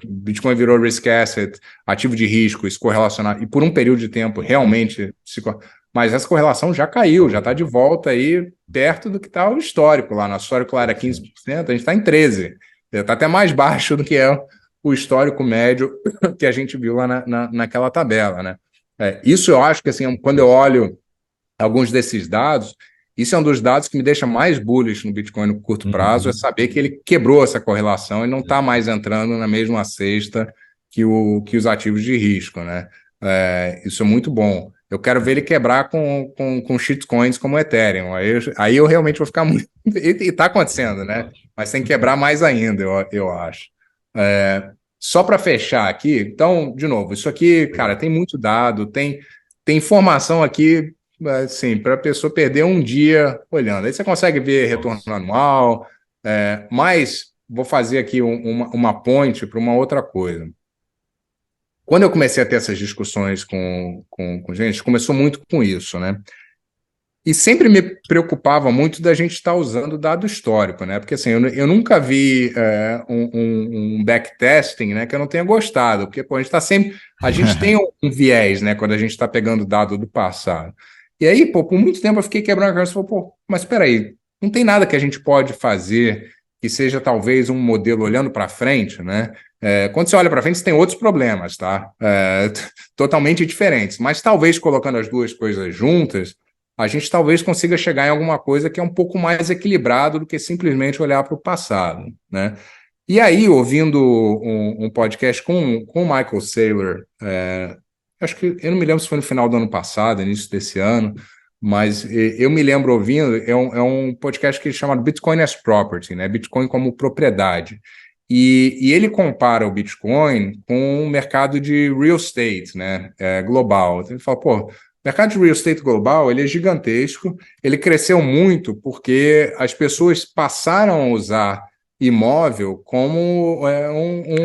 Speaker 3: Bitcoin virou risk asset, ativo de risco, isso correlacionado, e por um período de tempo realmente, mas essa correlação já caiu, já está de volta aí perto do que está o histórico lá. Nosso histórico lá era 15%, a gente está em 13%, está até mais baixo do que é o histórico médio que a gente viu lá naquela tabela, né? Isso eu acho que, assim, quando eu olho alguns desses dados, isso é um dos dados que me deixa mais bullish no Bitcoin no curto prazo, é saber que ele quebrou essa correlação e não está mais entrando na mesma cesta que os ativos de risco, né? Isso é muito bom. Eu quero ver ele quebrar com shitcoins como o Ethereum. Aí eu realmente vou ficar muito... E está acontecendo, né? Mas tem que quebrar mais ainda, eu acho. Só para fechar aqui, então, de novo, isso aqui, cara, tem muito dado, tem informação aqui, assim, para a pessoa perder um dia olhando. Aí você consegue ver retorno anual, mas vou fazer aqui uma ponte para uma outra coisa. Quando eu comecei a ter essas discussões com gente, começou muito com isso, né? E sempre me preocupava muito da gente estar usando dado histórico, né? Porque assim, eu nunca vi um backtesting, né, que eu não tenha gostado, porque a gente está sempre. A gente tem um viés, né, quando a gente está pegando dado do passado. E aí, por muito tempo eu fiquei quebrando a cabeça e falei, mas espera aí, não tem nada que a gente pode fazer que seja talvez um modelo olhando para frente, né? Quando você olha para frente, você tem outros problemas, tá? Totalmente diferentes. Mas talvez colocando as duas coisas juntas, a gente talvez consiga chegar em alguma coisa que é um pouco mais equilibrado do que simplesmente olhar para o passado, né? E aí, ouvindo um podcast com o Michael Saylor, acho que, eu não me lembro se foi no final do ano passado, início desse ano, mas eu me lembro ouvindo, é um podcast que ele chama Bitcoin as Property, né? Bitcoin como propriedade. E ele compara o Bitcoin com o mercado de real estate, né? Global. Então ele fala, o mercado de real estate global ele é gigantesco, ele cresceu muito porque as pessoas passaram a usar imóvel como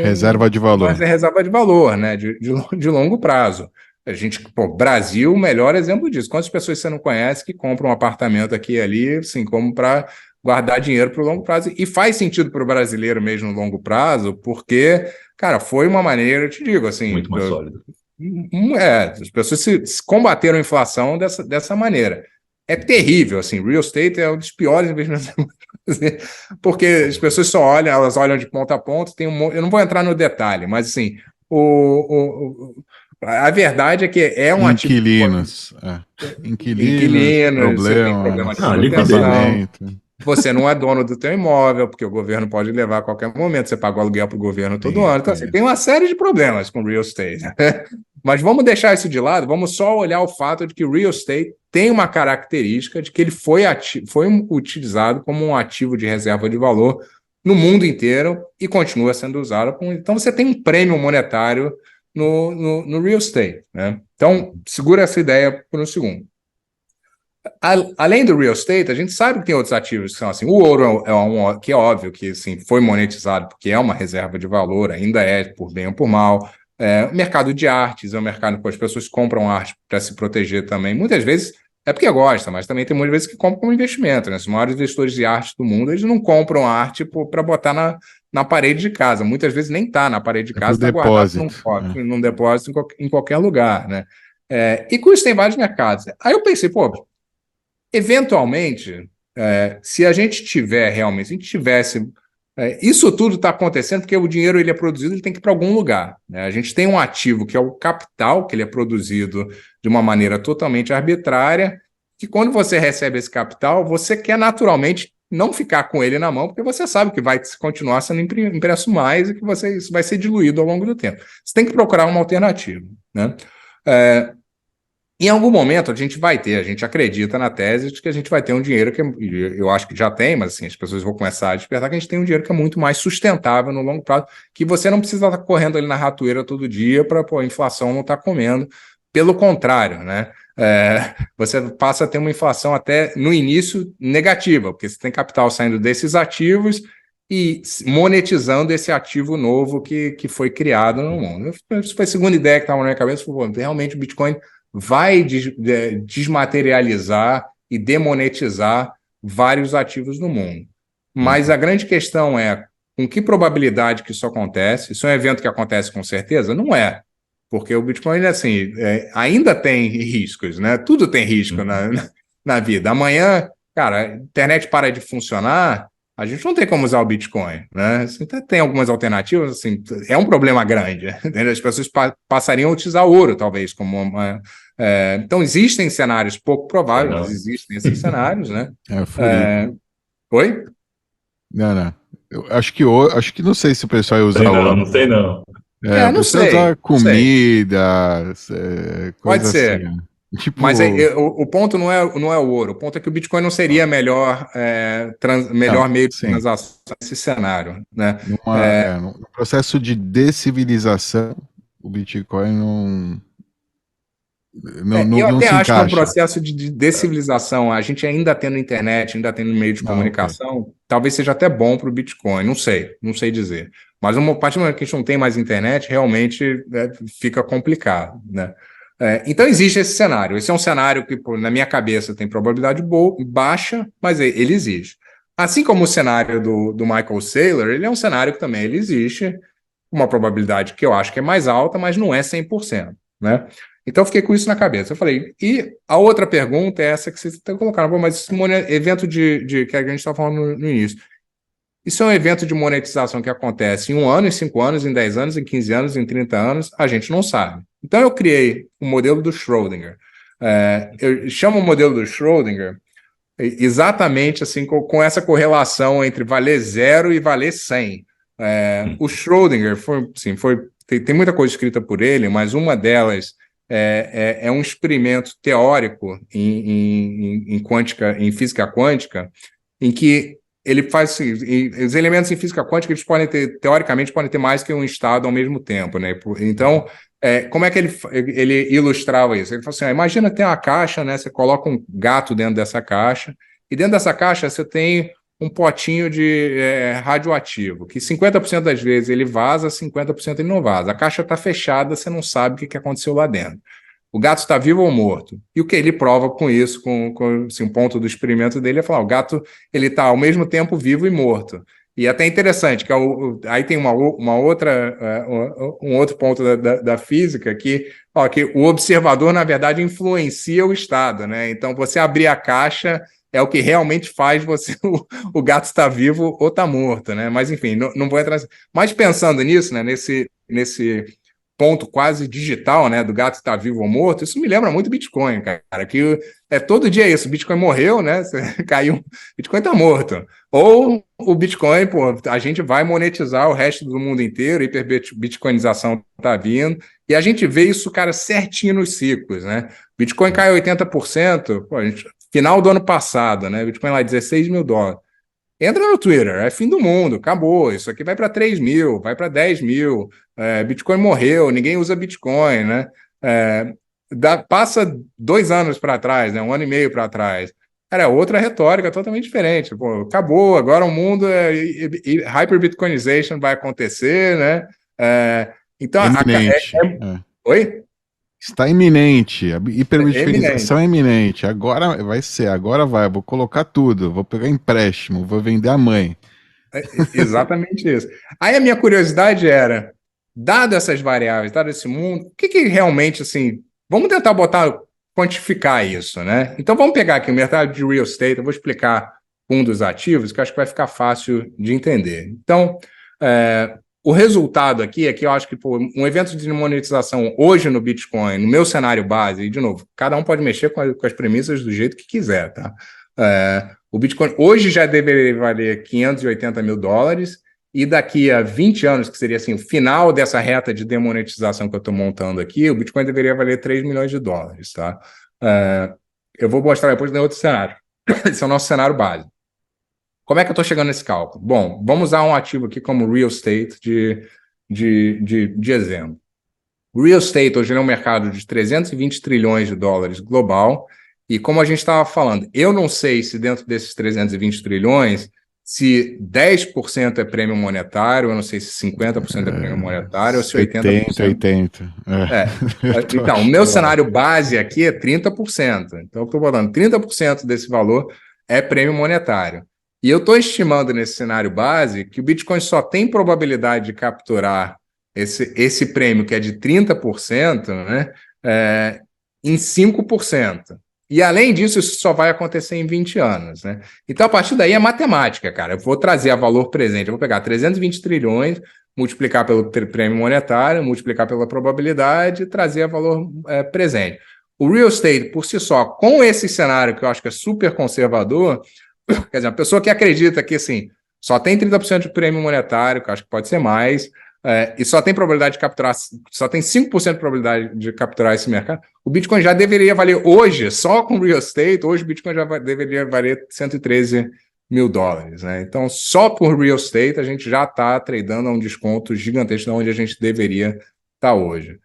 Speaker 4: reserva de valor.
Speaker 3: Reserva de valor, né? De longo prazo. A gente, Brasil, o melhor exemplo disso. Quantas pessoas você não conhece que compram um apartamento aqui e ali, assim, como para guardar dinheiro para o longo prazo? E faz sentido para o brasileiro mesmo no longo prazo, porque, cara, foi uma maneira, eu te digo, assim...
Speaker 2: Muito mais sólido.
Speaker 3: As pessoas se combateram a inflação dessa maneira. É terrível, assim, real estate é um dos piores investimentos porque as pessoas só olham, elas olham de ponta a ponta, eu não vou entrar no detalhe, mas assim, a verdade é que é um
Speaker 4: inquilinos,
Speaker 3: ativo...
Speaker 4: Inquilinos,
Speaker 3: problema de manutenção. Você não é dono do teu imóvel, porque o governo pode levar a qualquer momento, você paga o aluguel para o governo todo ano. Então, assim, tem uma série de problemas com real estate. Mas vamos deixar isso de lado, vamos só olhar o fato de que o real estate tem uma característica de que ele foi utilizado como um ativo de reserva de valor no mundo inteiro e continua sendo usado. Então, você tem um prêmio monetário no real estate, né? Então, segura essa ideia por um segundo. Além do real estate, a gente sabe que tem outros ativos que são assim. O ouro que é óbvio que assim, foi monetizado porque é uma reserva de valor, ainda é por bem ou por mal. O mercado de artes é um mercado que as pessoas compram arte para se proteger também. Muitas vezes é porque gosta, mas também tem muitas vezes que compram como investimento, né? Os maiores investidores de arte do mundo, eles não compram arte para botar na parede de casa. Muitas vezes nem está na parede de casa, está guardado num depósito em qualquer lugar, né? E com isso tem vários mercados. Aí eu pensei, pô, eventualmente, se a gente tiver realmente, se a gente tivesse... isso tudo está acontecendo porque o dinheiro ele é produzido, ele tem que ir para algum lugar, né? A gente tem um ativo que é o capital, que ele é produzido de uma maneira totalmente arbitrária, que quando você recebe esse capital, você quer naturalmente não ficar com ele na mão, porque você sabe que vai continuar sendo impresso mais e que isso vai ser diluído ao longo do tempo. Você tem que procurar uma alternativa, né? Em algum momento a gente acredita na tese de que a gente vai ter um dinheiro que eu acho que já tem, mas assim, as pessoas vão começar a despertar que a gente tem um dinheiro que é muito mais sustentável no longo prazo, que você não precisa estar correndo ali na ratoeira todo dia para a inflação não estar comendo. Pelo contrário, né? Você passa a ter uma inflação até no início negativa, porque você tem capital saindo desses ativos e monetizando esse ativo novo que foi criado no mundo. Isso foi a segunda ideia que estava na minha cabeça, foi, realmente o Bitcoin vai desmaterializar e demonetizar vários ativos no mundo. Mas a grande questão é, com que probabilidade que isso acontece? Isso é um evento que acontece com certeza? Não é. Porque o Bitcoin, assim, ainda tem riscos, né? Tudo tem risco na vida. Amanhã, cara, a internet para de funcionar, a gente não tem como usar o Bitcoin, né? Assim, tem algumas alternativas, assim, é um problema grande. As pessoas passariam a utilizar ouro, talvez, como uma... então, existem cenários pouco prováveis, mas existem esses cenários, né? Oi?
Speaker 4: Não. Eu acho que não sei se o pessoal ia usar ouro.
Speaker 2: Não sei não.
Speaker 3: Não sei.
Speaker 4: Usar comida,
Speaker 3: Pode ser.
Speaker 4: assim. Tipo...
Speaker 3: Mas o ponto não é o ouro. O ponto é que o Bitcoin não seria melhor meio de transação nesse cenário, né?
Speaker 4: No processo de decivilização, o Bitcoin não
Speaker 3: eu até
Speaker 4: se
Speaker 3: acho que é um
Speaker 4: encaixa.
Speaker 3: processo de decivilização. A gente ainda tendo internet, ainda tendo meio de comunicação, talvez seja até bom para o Bitcoin. Não sei dizer. Mas a partir do momento que a gente não tem mais internet, realmente fica complicado, né? Então existe esse cenário. Esse é um cenário que, na minha cabeça, tem probabilidade baixa, mas ele existe. Assim como o cenário do Michael Saylor, ele é um cenário que também ele existe, uma probabilidade que eu acho que é mais alta, mas não é 100%, né? Então eu fiquei com isso na cabeça. Eu falei, e a outra pergunta é essa que vocês estão colocando, mas esse evento que a gente estava falando no início, isso é um evento de monetização que acontece em 1 ano, em 5 anos, em 10 anos, em 15 anos, em 30 anos, a gente não sabe. Então eu criei o modelo do Schrödinger. Eu chamo o modelo do Schrödinger exatamente assim com essa correlação entre valer 0 e valer 100. O Schrödinger tem muita coisa escrita por ele, mas uma delas é um experimento teórico em física quântica, em que ele faz os elementos em física quântica, eles teoricamente podem ter mais que um estado ao mesmo tempo, né? Então, como é que ele ilustrava isso? Ele falou assim, imagina que tem uma caixa, né? Você coloca um gato dentro dessa caixa, e dentro dessa caixa você tem um potinho de radioativo, que 50% das vezes ele vaza, 50% ele não vaza. A caixa está fechada, você não sabe o que aconteceu lá dentro. O gato está vivo ou morto? E o que ele prova com isso, assim, um ponto do experimento dele é falar, o gato ele está ao mesmo tempo vivo e morto. E até interessante, que aí tem um outro ponto da física, que o observador, na verdade, influencia o estado, né? Então, você abrir a caixa é o que realmente faz o gato estar vivo ou estar morto, né? Mas, enfim, não vou entrar... Mas pensando nisso, né, nesse ponto quase digital, né, do gato estar vivo ou morto, isso me lembra muito Bitcoin, cara, que todo dia isso, o Bitcoin morreu, né, caiu, Bitcoin está morto, ou o Bitcoin, a gente vai monetizar o resto do mundo inteiro, hiperbitcoinização está vindo, e a gente vê isso, cara, certinho nos ciclos, né, Bitcoin cai 80%, final do ano passado, né, Bitcoin lá $16 mil, entra no Twitter, é fim do mundo, acabou, isso aqui vai para 3 mil, vai para 10 mil, Bitcoin morreu, ninguém usa Bitcoin, né? passa 2 anos para trás, né, 1 ano e meio para trás. Era outra retórica totalmente diferente. Pô, acabou, agora o mundo hyper-Bitcoinization vai acontecer, né? Então,
Speaker 4: iminente.
Speaker 3: Oi?
Speaker 4: Está iminente. A
Speaker 3: É
Speaker 4: hiperbitcoinização é iminente. Agora vai ser, agora vai. Vou colocar tudo. Vou pegar empréstimo, vou vender a mãe.
Speaker 3: Exatamente isso. Aí a minha curiosidade era, dado essas variáveis, dado esse mundo, o que realmente, assim, vamos tentar quantificar isso, né? Então vamos pegar aqui o mercado de real estate, eu vou explicar um dos ativos, que eu acho que vai ficar fácil de entender. Então, o resultado aqui é que eu acho que um evento de monetização hoje no Bitcoin, no meu cenário base, e de novo, cada um pode mexer com as premissas do jeito que quiser, tá? O Bitcoin hoje já deveria valer $580 mil, e daqui a 20 anos, que seria assim, o final dessa reta de demonetização que eu estou montando aqui, o Bitcoin deveria valer $3 milhões, tá? Eu vou mostrar depois no outro cenário. Esse é o nosso cenário base. Como é que eu estou chegando nesse cálculo? Bom, vamos usar um ativo aqui como real estate de exemplo. O real estate hoje é um mercado de $320 trilhões global, e como a gente estava falando, eu não sei se dentro desses 320 trilhões, se 10% é prêmio monetário, eu não sei se 50% é prêmio monetário, ou se 80%.
Speaker 4: 80.
Speaker 3: Então, o meu cenário base aqui é 30%. Então, eu estou falando 30% desse valor é prêmio monetário. E eu estou estimando nesse cenário base que o Bitcoin só tem probabilidade de capturar esse prêmio, que é de 30%, né, em 5%. E, além disso, isso só vai acontecer em 20 anos. Né? Então, a partir daí é matemática, cara. Eu vou trazer a valor presente. Eu vou pegar 320 trilhões, multiplicar pelo prêmio monetário, multiplicar pela probabilidade e trazer a valor presente. O real estate, por si só, com esse cenário que eu acho que é super conservador, quer dizer, uma pessoa que acredita que assim, só tem 30% de prêmio monetário, que eu acho que pode ser mais, e só tem probabilidade de capturar, só tem 5% de probabilidade de capturar esse mercado, o Bitcoin já deveria valer hoje, só com real estate, hoje o Bitcoin já deveria valer $113 mil. Né? Então, só por real estate, a gente já está tradando a um desconto gigantesco de onde a gente deveria estar hoje.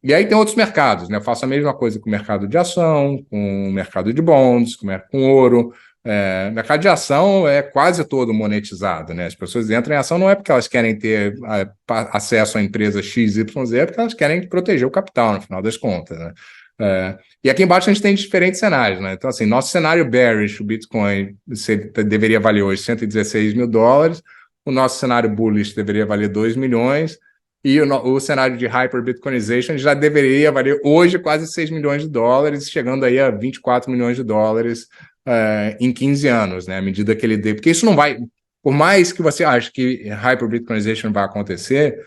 Speaker 3: E aí tem outros mercados, né? Eu faço a mesma coisa com o mercado de ação, com o mercado de bonds, com ouro. O mercado de ação é quase todo monetizado, né? As pessoas entram em ação não é porque elas querem ter acesso à empresa XYZ, é porque elas querem proteger o capital, no final das contas, né? E aqui embaixo a gente tem diferentes cenários, né? Então, assim, nosso cenário bearish, o Bitcoin deveria valer hoje $116 mil, o nosso cenário bullish deveria valer 2 milhões, e o cenário de hyper-Bitcoinization já deveria valer hoje quase $6 milhões, chegando aí a $24 milhões em 15 anos, né? À medida que ele dê. Porque isso não vai. Por mais que você ache que hyper-Bitcoinization vai acontecer,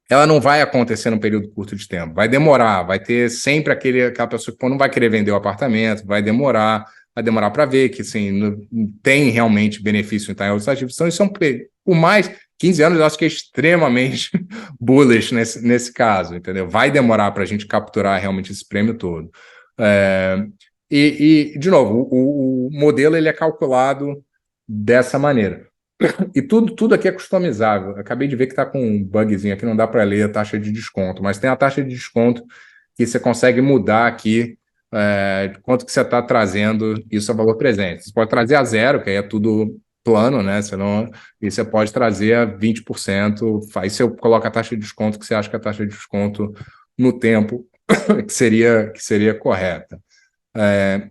Speaker 3: ela não vai acontecer num período curto de tempo. Vai demorar, vai ter sempre aquela pessoa que não vai querer vender o apartamento, vai demorar para ver que assim, tem realmente benefício em estar em outros ativos. Então, isso por mais 15 anos, eu acho que é extremamente bullish nesse caso, entendeu? Vai demorar para a gente capturar realmente esse prêmio todo. De novo, o modelo ele é calculado dessa maneira. E tudo aqui é customizável. Eu acabei de ver que está com um bugzinho aqui, não dá para ler a taxa de desconto, mas tem a taxa de desconto que você consegue mudar aqui quanto que você está trazendo isso a valor presente. Você pode trazer a zero, que aí é tudo plano, né? E você pode trazer a 20%. Aí você coloca a taxa de desconto que você acha que a taxa de desconto no tempo que seria correta.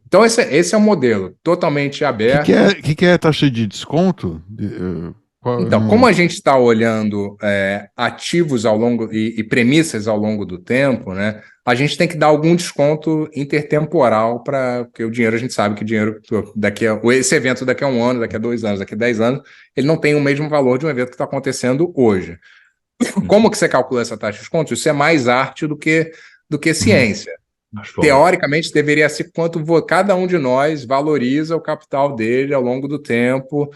Speaker 3: Então, esse é um modelo totalmente aberto.
Speaker 4: O que é a taxa de desconto?
Speaker 3: Então, como a gente está olhando ativos ao longo e premissas ao longo do tempo, né, a gente tem que dar algum desconto intertemporal porque o dinheiro, a gente sabe que o dinheiro esse evento daqui a 1 ano, daqui a 2 anos, daqui a 10 anos, ele não tem o mesmo valor de um evento que está acontecendo hoje. Como que você calcula essa taxa de desconto? Isso é mais arte do que ciência. Teoricamente, deveria ser quanto cada um de nós valoriza o capital dele ao longo do tempo.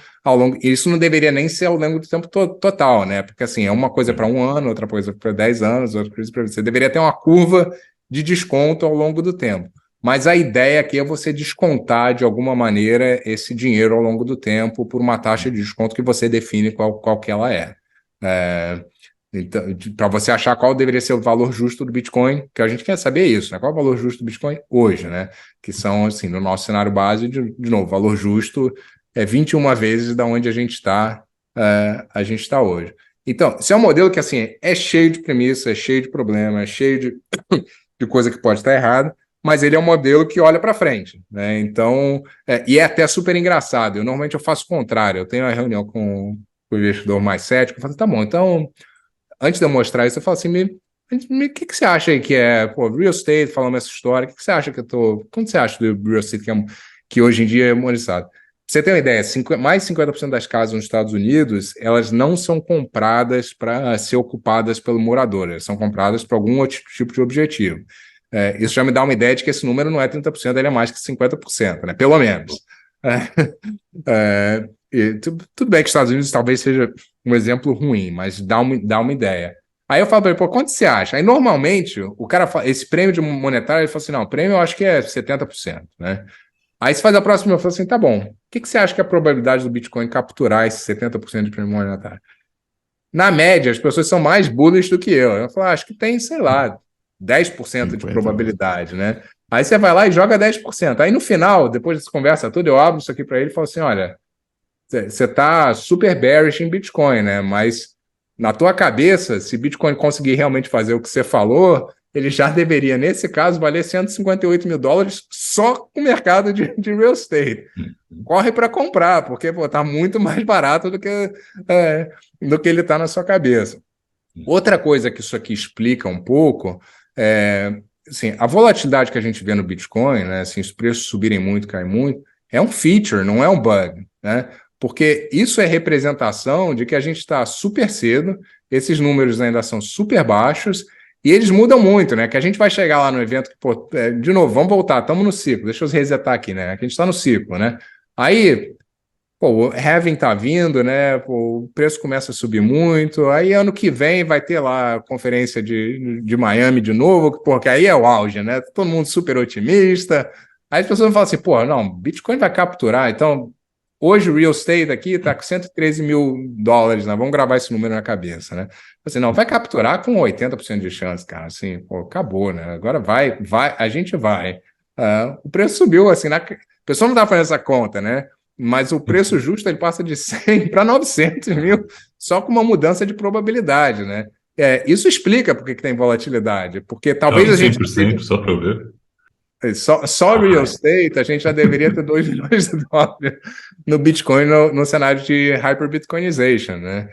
Speaker 3: Isso não deveria nem ser ao longo do tempo total, né? Porque assim, é uma coisa para 1 ano, outra coisa para 10 anos, outra coisa para... Você deveria ter uma curva de desconto ao longo do tempo. Mas a ideia aqui é você descontar de alguma maneira esse dinheiro ao longo do tempo por uma taxa de desconto que você define qual que ela é. Então, para você achar qual deveria ser o valor justo do Bitcoin, que a gente quer saber isso, né? Qual é o valor justo do Bitcoin hoje, né? Que são, assim, no nosso cenário base, de novo, valor justo é 21 vezes da onde a gente está hoje. Então, esse é um modelo que, assim, é cheio de premissa, é cheio de problema, é cheio de coisa que pode estar errada, mas ele é um modelo que olha para frente, né? Então, e é até super engraçado. Normalmente eu faço o contrário. Eu tenho uma reunião com o investidor mais cético, eu falo, tá bom, então, antes de eu mostrar isso, eu falo assim, o que você acha aí que é, pô, real estate, falando essa história, o que você acha que quanto você acha do real estate que hoje em dia é monetizado? Pra você ter uma ideia, mais de 50% das casas nos Estados Unidos, elas não são compradas para ser ocupadas pelo morador, elas são compradas para algum outro tipo de objetivo. Isso já me dá uma ideia de que esse número não é 30%, ele é mais que 50%, né? Pelo menos. Tudo bem que os Estados Unidos talvez seja um exemplo ruim, mas dá uma ideia. Aí eu falo para ele, pô, quanto você acha? Aí normalmente o cara fala, esse prêmio de monetário, ele fala assim, não, o prêmio eu acho que é 70%, né? Aí você faz a próxima, eu falo assim, tá bom, o que você acha que é a probabilidade do Bitcoin capturar esse 70% de prêmio monetário? Na média, as pessoas são mais bullish do que eu. Eu falo, acho que tem, sei lá, 10% de probabilidade, né? Aí você vai lá e joga 10%. Aí no final, depois dessa conversa toda, eu abro isso aqui para ele e falo assim, olha, você tá super bearish em Bitcoin, né? Mas na tua cabeça, se Bitcoin conseguir realmente fazer o que você falou, ele já deveria, nesse caso, valer $158 mil só com o mercado de real estate. Corre para comprar, porque tá muito mais barato do que ele está na sua cabeça. Outra coisa que isso aqui explica um pouco assim, a volatilidade que a gente vê no Bitcoin, né? Assim, os preços subirem muito, caem muito, é um feature, não é um bug, né? Porque isso é representação de que a gente está super cedo, esses números ainda são super baixos, e eles mudam muito, né? Que a gente vai chegar lá no evento que, pô, de novo, vamos voltar, estamos no ciclo, deixa eu resetar aqui, né? Que a gente está no ciclo, né? Aí, pô, o halving tá vindo, né? Pô, o preço começa a subir muito, aí ano que vem vai ter lá a conferência de Miami de novo, porque aí é o auge, né? Todo mundo super otimista. Aí as pessoas vão falar assim, pô, não, Bitcoin vai capturar, então hoje o real estate aqui está com $113 mil, né? Vamos gravar esse número na cabeça, né? Assim, não, vai capturar com 80% de chance, cara. Assim, pô, acabou, né? Agora vai, a gente vai. O preço subiu, assim, a pessoa não está fazendo essa conta, né? Mas o preço justo ele passa de 100 para 900 mil, só com uma mudança de probabilidade, né? Isso explica por que tem volatilidade, porque talvez a gente...
Speaker 2: 100% só para ver.
Speaker 3: Só real estate, a gente já deveria ter $2 milhões no Bitcoin no cenário de hyper-Bitcoinization, né?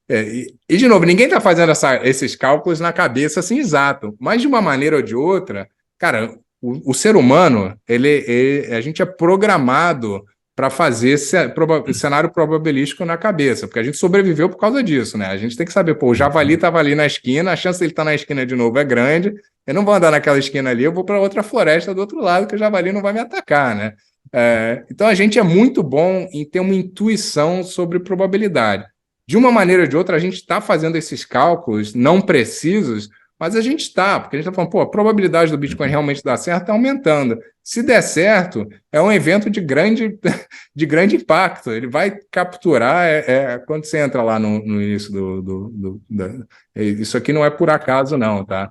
Speaker 3: E, de novo, ninguém está fazendo esses cálculos na cabeça assim exato, mas de uma maneira ou de outra, cara, o ser humano, a gente é programado para fazer cenário probabilístico na cabeça, porque a gente sobreviveu por causa disso, né? A gente tem que saber, pô, o javali estava ali na esquina, a chance dele estar na esquina de novo é grande, eu não vou andar naquela esquina ali, eu vou para outra floresta do outro lado, que o javali não vai me atacar, né? Então a gente é muito bom em ter uma intuição sobre probabilidade. De uma maneira ou de outra, a gente está fazendo esses cálculos não precisos, mas a gente está, porque a gente está falando, pô, a probabilidade do Bitcoin realmente dar certo está aumentando. Se der certo, é um evento de grande impacto. Ele vai capturar, quando você entra lá no início isso aqui não é por acaso, não, tá?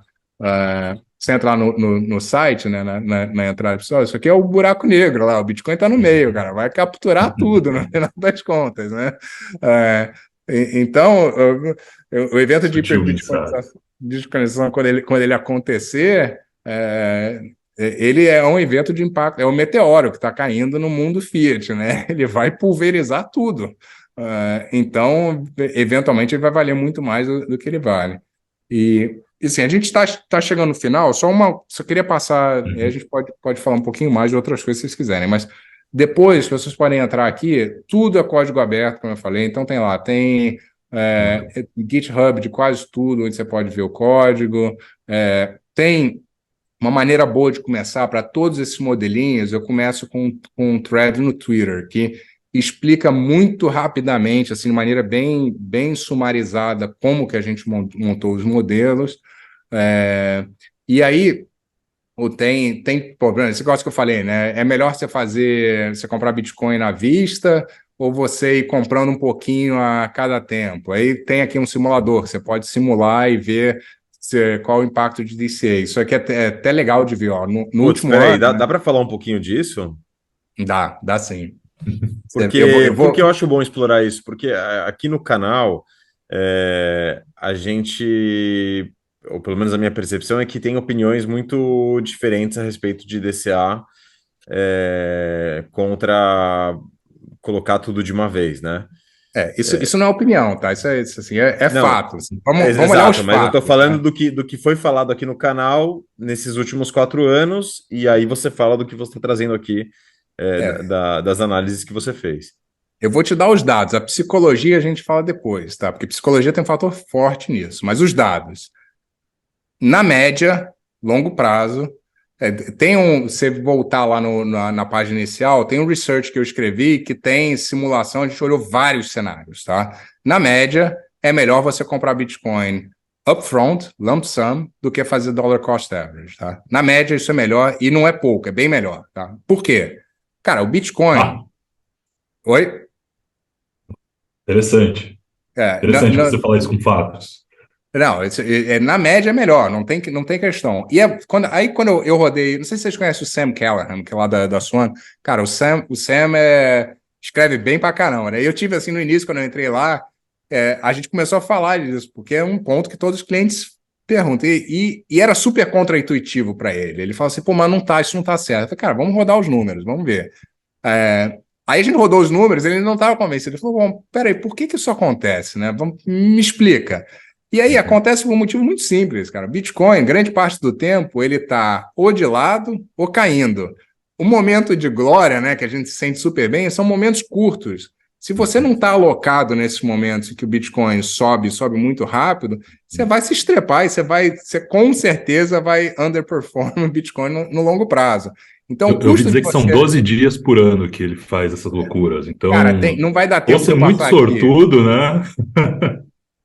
Speaker 3: Você entra lá no site, né, na entrada pessoal, isso aqui é o buraco negro lá, o Bitcoin está no meio, cara, vai capturar tudo, no final das contas, né? Então, o evento de desconexão, quando ele acontecer, ele é um evento de impacto, é um meteoro que está caindo no mundo Fiat, né? Ele vai pulverizar tudo. Então, eventualmente, ele vai valer muito mais do que ele vale. E assim, a gente está chegando no final, só queria passar, e a gente pode falar um pouquinho mais de outras coisas se vocês quiserem, mas depois as pessoas podem entrar aqui, tudo é código aberto, como eu falei, então tem GitHub de quase tudo, onde você pode ver o código, tem uma maneira boa de começar para todos esses modelinhos, eu começo com um thread no Twitter, que explica muito rapidamente, assim, de maneira bem, bem sumarizada, como que a gente montou os modelos, e aí tem problema, esse negócio que eu falei, né? É melhor você comprar Bitcoin à vista ou você ir comprando um pouquinho a cada tempo? Aí tem aqui um simulador, você pode simular e ver qual o impacto de DCA. Isso aqui é até legal de ver, ó. No último
Speaker 1: peraí,
Speaker 3: ano...
Speaker 1: dá para falar um pouquinho disso?
Speaker 3: Dá sim.
Speaker 1: Porque eu acho bom explorar isso, porque aqui no canal a gente, ou pelo menos a minha percepção, é que tem opiniões muito diferentes a respeito de DCA contra colocar tudo de uma vez, né?
Speaker 3: Isso não é opinião, tá? Isso assim,
Speaker 1: Não,
Speaker 3: fato. Assim. Vamos
Speaker 1: exato,
Speaker 3: olhar os fatos.
Speaker 1: mas eu tô falando
Speaker 3: né?
Speaker 1: do que foi falado aqui no canal nesses últimos 4 anos, e aí você fala do que você está trazendo aqui das análises que você fez.
Speaker 3: Eu vou te dar os dados. A psicologia a gente fala depois, tá? Porque psicologia tem um fator forte nisso. Mas os dados, na média, longo prazo, você voltar lá na página inicial, tem um research que eu escrevi que tem simulação, a gente olhou vários cenários, tá? Na média, é melhor você comprar Bitcoin upfront, lump sum, do que fazer dollar cost average, tá? Na média, isso é melhor e não é pouco, é bem melhor, tá? Por quê? Cara, o Bitcoin... Oi?
Speaker 2: Interessante. Interessante você falar isso com fatos.
Speaker 3: Não, na média é melhor, não tem questão. E quando eu rodei, não sei se vocês conhecem o Sam Callahan, que é lá da Swan, cara, o Sam escreve bem pra caramba, né? E eu tive assim no início, quando eu entrei lá, a gente começou a falar disso, porque é um ponto que todos os clientes perguntam. E era super contraintuitivo para ele. Ele fala assim, pô, mas isso não tá certo. Eu falei, cara, vamos rodar os números, vamos ver. Aí a gente rodou os números, ele não estava convencido. Ele falou, bom, peraí, por que isso acontece, né? Me explica. E aí acontece por um motivo muito simples, cara. Bitcoin, grande parte do tempo, ele está ou de lado ou caindo. O momento de glória, né, que a gente se sente super bem, são momentos curtos. Se você não está alocado nesses momentos em que o Bitcoin sobe muito rápido, você vai se estrepar e você com certeza vai underperform o Bitcoin no longo prazo. Então,
Speaker 2: eu ouvi dizer que são 12 dias por ano que ele faz essas loucuras. Então,
Speaker 3: cara, não vai dar tempo
Speaker 2: de passar aqui. Você é muito sortudo, né?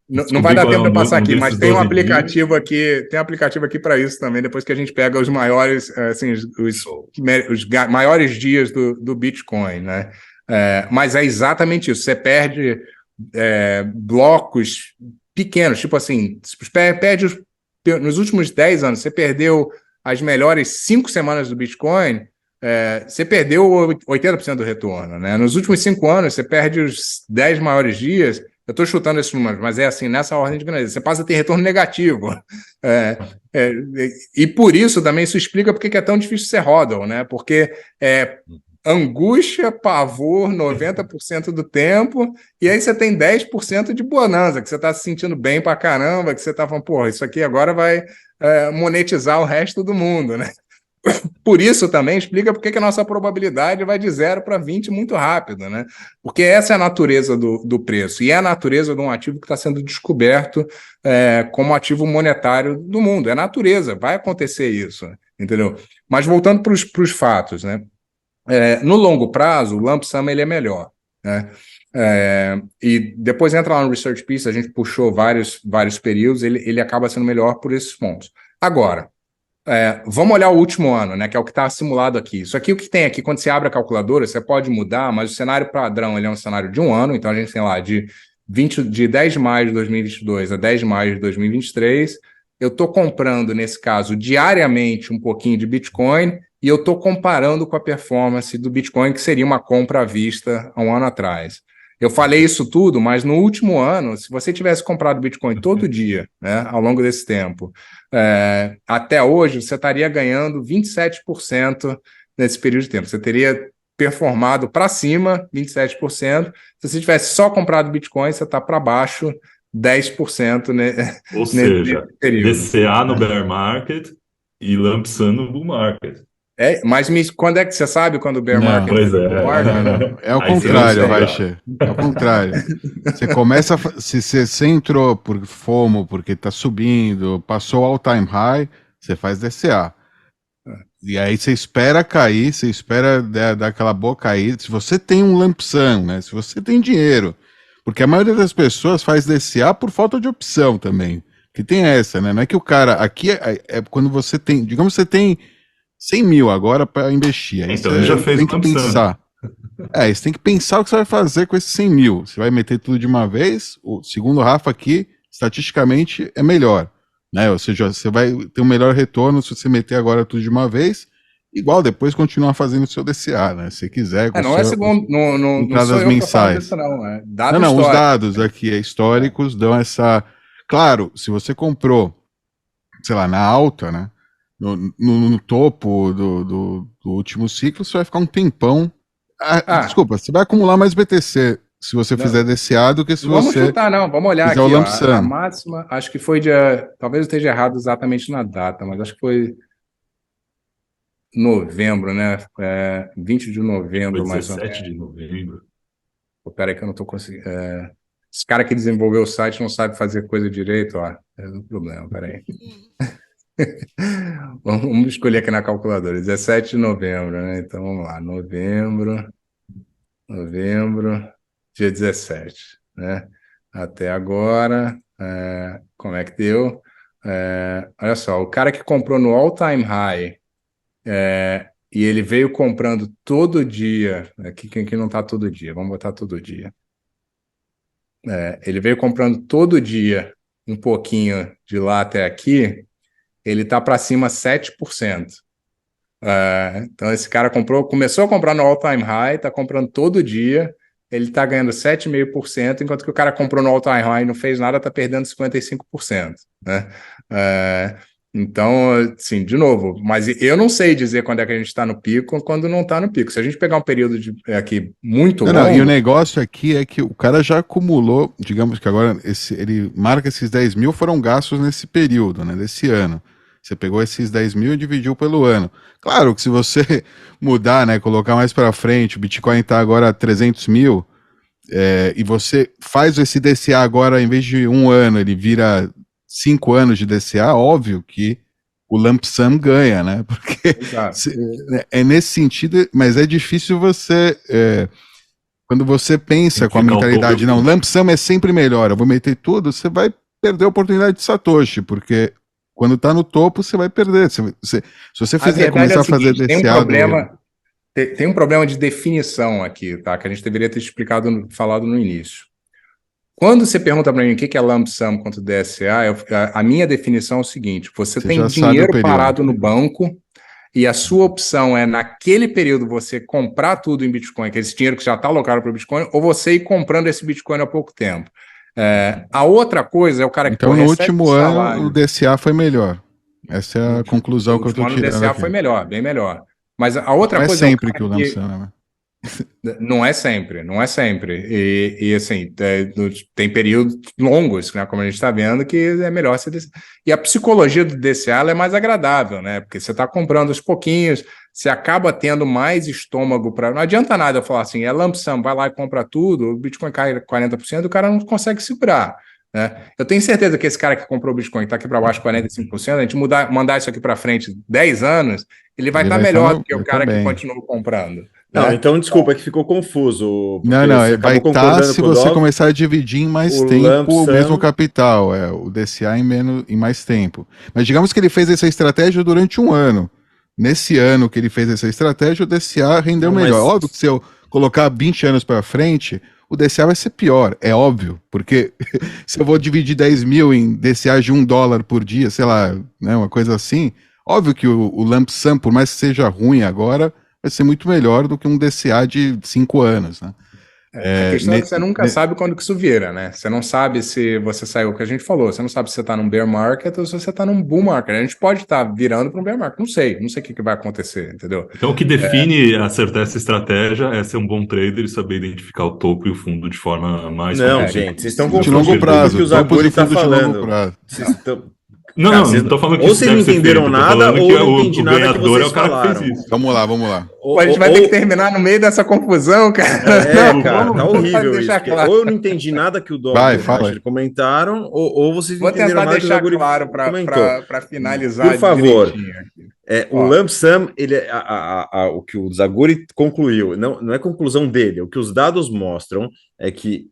Speaker 3: Não vai dar tempo de passar aqui, mas tem um aplicativo aqui, para isso também, depois que a gente pega os maiores, assim, os maiores dias do Bitcoin, né? Mas é exatamente isso. Você perde blocos pequenos, tipo assim, nos últimos 10 anos, você perdeu as melhores 5 semanas do Bitcoin, você perdeu 80% do retorno, né? Nos últimos 5 anos, você perde os 10 maiores dias. Eu estou chutando esses números, mas é assim, nessa ordem de grandeza. Você passa a ter retorno negativo. E por isso também isso explica porque que é tão difícil ser hodl, né? Porque angústia, pavor 90% do tempo, e aí você tem 10% de bonança, que você está se sentindo bem pra caramba, que você está falando, pô, isso aqui agora vai monetizar o resto do mundo, né? Por isso também explica porque que a nossa probabilidade vai de 0 para 20 muito rápido, né? Porque essa é a natureza do preço, e é a natureza de um ativo que está sendo descoberto como ativo monetário do mundo. É a natureza, vai acontecer isso, entendeu? Mas voltando para os fatos, né? No longo prazo, o lump sum ele é melhor, né? E depois entra lá no Research Piece, a gente puxou vários períodos, ele acaba sendo melhor por esses pontos. Agora, vamos olhar o último ano, né, que é o que está simulado aqui. Isso aqui, o que tem aqui, quando você abre a calculadora, você pode mudar, mas o cenário padrão ele é um cenário de um ano, então a gente tem lá de 10 de maio de 2022 a 10 de maio de 2023, eu estou comprando, nesse caso, diariamente um pouquinho de Bitcoin, e eu estou comparando com a performance do Bitcoin, que seria uma compra à vista há um ano atrás. Eu falei isso tudo, mas no último ano, se você tivesse comprado Bitcoin todo dia, né, ao longo desse tempo, até hoje, você estaria ganhando 27% nesse período de tempo. Você teria performado para cima 27%. Se você tivesse só comprado Bitcoin, você está para baixo 10%, né?
Speaker 2: Ou seja, DCA no bear market e lump sum no bull market.
Speaker 3: Mas quando é que você sabe quando o bear market?
Speaker 2: Pois é.
Speaker 4: Não. É o contrário, Raiche. É o contrário. Você começa, se você entrou por FOMO, porque está subindo, passou all time high, você faz DCA. E aí você espera cair, você espera dar aquela boa caída. Se você tem um lump sum, né? Se você tem dinheiro, porque a maioria das pessoas faz DCA por falta de opção também. Que tem essa, né? Não é que o cara, aqui é quando você tem, digamos que você tem 100 mil agora para investir. Aí
Speaker 2: então, ele já fez
Speaker 4: tem que pensar. Você tem que pensar o que você vai fazer com esses 100 mil. Você vai meter tudo de uma vez, segundo o Rafa aqui, estatisticamente é melhor, né? Ou seja, você vai ter um melhor retorno se você meter agora tudo de uma vez, igual depois continuar fazendo o seu DCA, né? Se quiser, com
Speaker 3: não é segundo, não
Speaker 4: entradas
Speaker 3: sou eu
Speaker 4: mensais.
Speaker 3: Isso, não. É
Speaker 4: Não, os dados aqui históricos dão essa... Claro, se você comprou, sei lá, na alta, né? No topo do último ciclo, você vai ficar um tempão. Desculpa, você vai acumular mais BTC se você fizer DCA do que se
Speaker 3: vamos
Speaker 4: você...
Speaker 3: chutar, não. Vamos olhar aqui.
Speaker 4: A
Speaker 3: máxima, acho que foi talvez eu esteja errado exatamente na data, mas acho que foi novembro, né? 20 de novembro,
Speaker 2: foi
Speaker 3: mais ou menos.
Speaker 2: 17 de novembro.
Speaker 3: Peraí que eu não estou conseguindo. Esse cara que desenvolveu o site não sabe fazer coisa direito, ó. É um problema, peraí. Vamos escolher aqui na calculadora. 17 de novembro, né? Então vamos lá. Novembro, dia 17, né? Até agora, como é que deu? Olha só, o cara que comprou no all-time high e ele veio comprando todo dia, aqui não está todo dia, vamos botar todo dia. Ele veio comprando todo dia um pouquinho de lá até aqui, ele está para cima 7%. Então esse cara começou a comprar no all-time high, está comprando todo dia, ele está ganhando 7,5%, enquanto que o cara comprou no all-time high e não fez nada, está perdendo 55%. Né? Então, assim, de novo, mas eu não sei dizer quando é que a gente está no pico ou quando não está no pico. Se a gente pegar um período aqui muito longo...
Speaker 4: e o negócio aqui é que o cara já acumulou, digamos que agora ele marca esses 10 mil foram gastos nesse período, né, desse ano. Você pegou esses 10 mil e dividiu pelo ano. Claro que se você mudar, né, colocar mais para frente, o Bitcoin está agora a 300 mil, e você faz esse DCA agora, em vez de 1 ano, ele vira 5 anos de DCA, óbvio que o lump sum ganha, né? Porque é nesse sentido, mas é difícil você... quando você pensa com a mentalidade, não, lump sum é sempre melhor, eu vou meter tudo, você vai perder a oportunidade de Satoshi, porque... Quando está no topo, você vai perder. Se você começar a fazer DCA...
Speaker 3: Tem um problema de definição aqui, tá? Que a gente deveria ter falado no início. Quando você pergunta para mim o que é lump sum contra DCA, a minha definição é o seguinte: você tem dinheiro parado no banco e a sua opção é, naquele período, você comprar tudo em Bitcoin, que é esse dinheiro que já está alocado para o Bitcoin, ou você ir comprando esse Bitcoin há pouco tempo. A outra coisa é o cara que
Speaker 4: no último ano o DCA foi melhor. Essa é a conclusão que eu estou tirando.
Speaker 3: O DCA foi melhor, bem melhor. Mas a outra coisa
Speaker 4: é sempre que o lump sum, né?
Speaker 3: Não é sempre. E assim, tem períodos longos, né, como a gente está vendo, que é melhor você DCA. E a psicologia do DCA é mais agradável, né? Porque você está comprando aos pouquinhos, você acaba tendo mais estômago para. Não adianta nada eu falar assim, lump sum, vai lá e compra tudo, o Bitcoin cai 40%, o cara não consegue segurar. Né? Eu tenho certeza que esse cara que comprou o Bitcoin está aqui para baixo 45%, a gente mandar isso aqui para frente 10 anos, ele vai estar melhor do que o cara que continuou comprando.
Speaker 1: Não, então desculpa, é que ficou confuso.
Speaker 4: Não, vai estar se você começar a dividir em mais tempo o mesmo capital, o DCA em mais tempo. Mas digamos que ele fez essa estratégia durante 1 ano. Nesse ano que ele fez essa estratégia, o DCA rendeu melhor. Óbvio que se eu colocar 20 anos para frente, o DCA vai ser pior, é óbvio, porque se eu vou dividir 10 mil em DCA de $1 por dia, sei lá, né, uma coisa assim, óbvio que o lump sum, por mais que seja ruim agora, vai ser muito melhor do que um DCA de 5 anos, né?
Speaker 3: A questão é que você nunca sabe quando que isso vira, né? Você não sabe se você saiu, o que a gente falou, você não sabe se você está num bear market ou se você está num bull market. A gente pode estar virando para um bear market, não sei o que vai acontecer, entendeu?
Speaker 2: Então o que define acertar essa estratégia é ser um bom trader e saber identificar o topo e o fundo de forma mais...
Speaker 1: Não, gente, vocês estão
Speaker 4: de longo prazo,
Speaker 1: o que o Zaguri está falando.
Speaker 2: Não tô falando que
Speaker 1: ou vocês não entenderam nada, ou eu não entendi nada que vocês falaram.
Speaker 4: Vamos lá.
Speaker 3: Pô, a gente vai ter que terminar no meio dessa confusão, cara.
Speaker 1: Cara, tá horrível isso. Claro. Ou eu não entendi nada que o Dom e o Roger comentaram, ou vocês não entenderam nada que o Zaguri
Speaker 3: comentou. Para finalizar.
Speaker 1: Por favor, o lump sum, o que o Zaguri concluiu, não é conclusão dele, o que os dados mostram é que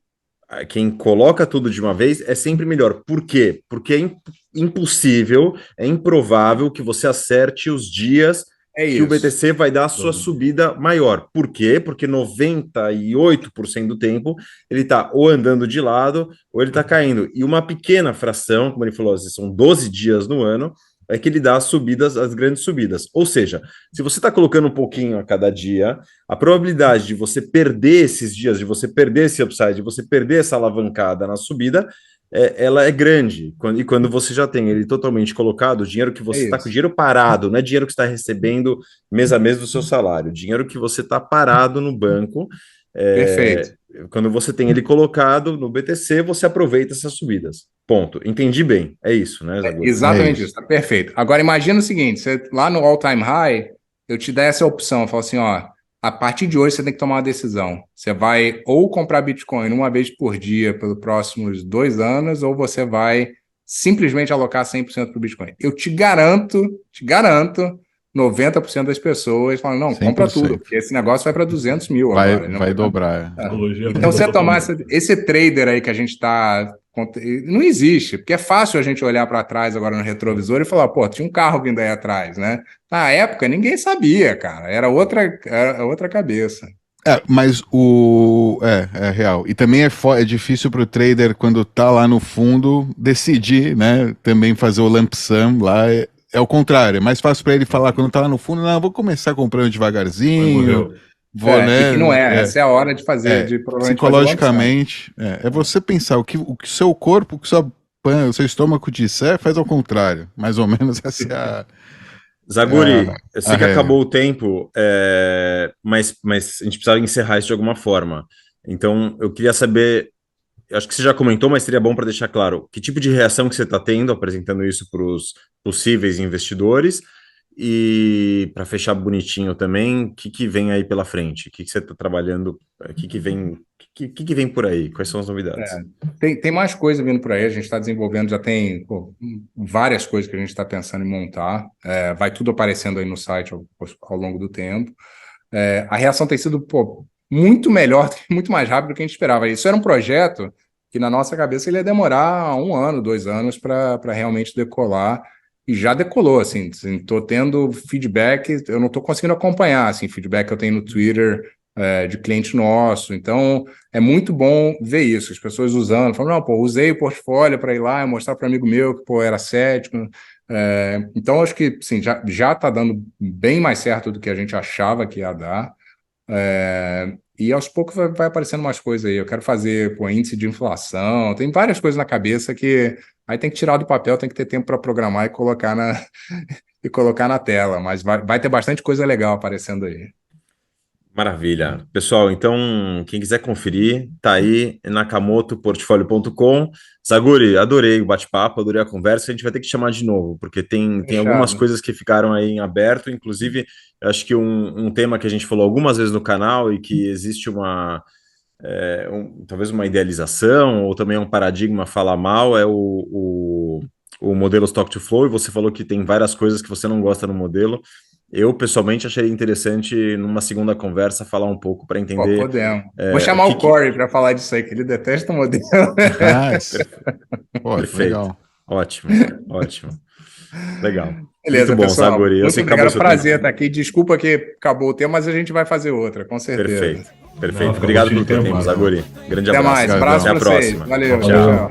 Speaker 1: quem coloca tudo de uma vez é sempre melhor. Por quê? Porque é impossível, é improvável que você acerte os dias que o BTC vai dar a sua subida maior. Por quê? Porque 98% do tempo ele está ou andando de lado ou ele está caindo. E uma pequena fração, como ele falou, são 12 dias no ano, é que ele dá as subidas, as grandes subidas. Ou seja, se você está colocando um pouquinho a cada dia, a probabilidade de você perder esses dias, de você perder esse upside, de você perder essa alavancada na subida, ela é grande. E quando você já tem ele totalmente colocado, o dinheiro que você está com o dinheiro parado, não é dinheiro que você está recebendo mês a mês do seu salário, dinheiro que você está parado no banco.
Speaker 3: Perfeito.
Speaker 1: Quando você tem ele colocado no BTC, você aproveita essas subidas. Ponto. Entendi bem. É isso, né, Zaguri?
Speaker 3: Exatamente isso. Tá perfeito. Agora, imagina o seguinte, você, lá no all-time high, eu te der essa opção, eu falo assim, ó, a partir de hoje você tem que tomar uma decisão. Você vai ou comprar Bitcoin uma vez por dia pelos próximos 2 anos, ou você vai simplesmente alocar 100% para o Bitcoin. Eu te garanto, 90% das pessoas falam, não, 100%. Compra tudo, porque esse negócio vai para 200 mil agora.
Speaker 4: Vai dobrar.
Speaker 3: Então, você tomar esse trader aí que a gente está... Não existe, porque é fácil a gente olhar para trás agora no retrovisor e falar, pô, tinha um carro vindo aí atrás, né? Na época, ninguém sabia, cara. Era outra cabeça.
Speaker 4: Mas é real. E também é difícil para o trader, quando tá lá no fundo, decidir, né? Também fazer o lump sum lá. É o contrário, é mais fácil para ele falar quando tá lá no fundo, não, vou começar comprando devagarzinho.
Speaker 3: Né? Que não essa é a hora de fazer,
Speaker 4: psicologicamente, é você pensar o que o seu corpo, o seu estômago disser, faz ao contrário, mais ou menos essa é a...
Speaker 1: Zaguri, eu sei que acabou o tempo, mas a gente precisa encerrar isso de alguma forma. Então, eu queria saber, acho que você já comentou, mas seria bom para deixar claro, que tipo de reação que você está tendo apresentando isso para os possíveis investidores. E para fechar bonitinho também, o que vem aí pela frente? O que você está trabalhando? O que vem por aí? Quais são as novidades?
Speaker 3: Tem mais coisa vindo por aí, a gente está desenvolvendo, já tem várias coisas que a gente está pensando em montar, vai tudo aparecendo aí no site ao longo do tempo. A reação tem sido muito melhor, muito mais rápido do que a gente esperava. Isso era um projeto que na nossa cabeça ele ia demorar 1 ano, 2 anos para realmente decolar. E já decolou, assim, tô tendo feedback, eu não tô conseguindo acompanhar, assim, feedback que eu tenho no Twitter de cliente nosso, então é muito bom ver isso, as pessoas usando, falando, não, usei o portfólio para ir lá e mostrar para um amigo meu que, era cético, então acho que, sim, já tá dando bem mais certo do que a gente achava que ia dar, e aos poucos vai aparecendo mais coisas aí, eu quero fazer, índice de inflação, tem várias coisas na cabeça que aí tem que tirar do papel, tem que ter tempo para programar e colocar na tela, mas vai ter bastante coisa legal aparecendo aí.
Speaker 1: Maravilha. Pessoal, então, quem quiser conferir, tá aí, nakamotoportfolio.com. Zaguri, adorei o bate-papo, adorei a conversa, a gente vai ter que chamar de novo, porque tem algumas coisas que ficaram aí em aberto, inclusive, eu acho que um tema que a gente falou algumas vezes no canal e que existe talvez uma idealização ou também um paradigma falar mal é o modelo Stock to Flow, e você falou que tem várias coisas que você não gosta no modelo. Eu, pessoalmente, achei interessante, numa segunda conversa, falar um pouco para entender...
Speaker 3: Podemos. Vou chamar o Corey para falar disso aí, que ele detesta o modelo.
Speaker 1: Perfeito. Legal. Ótimo. Legal.
Speaker 3: Beleza,
Speaker 1: muito bom,
Speaker 3: pessoal.
Speaker 1: Zaguri.
Speaker 3: Muito obrigado, prazer estar aqui. Desculpa que acabou o tempo, mas a gente vai fazer outra, com certeza.
Speaker 1: Perfeito. Obrigado pelo teu tempo, Zaguri. Grande abraço.
Speaker 3: Até mais. Abraço
Speaker 1: Até a próxima.
Speaker 3: Valeu. Tchau.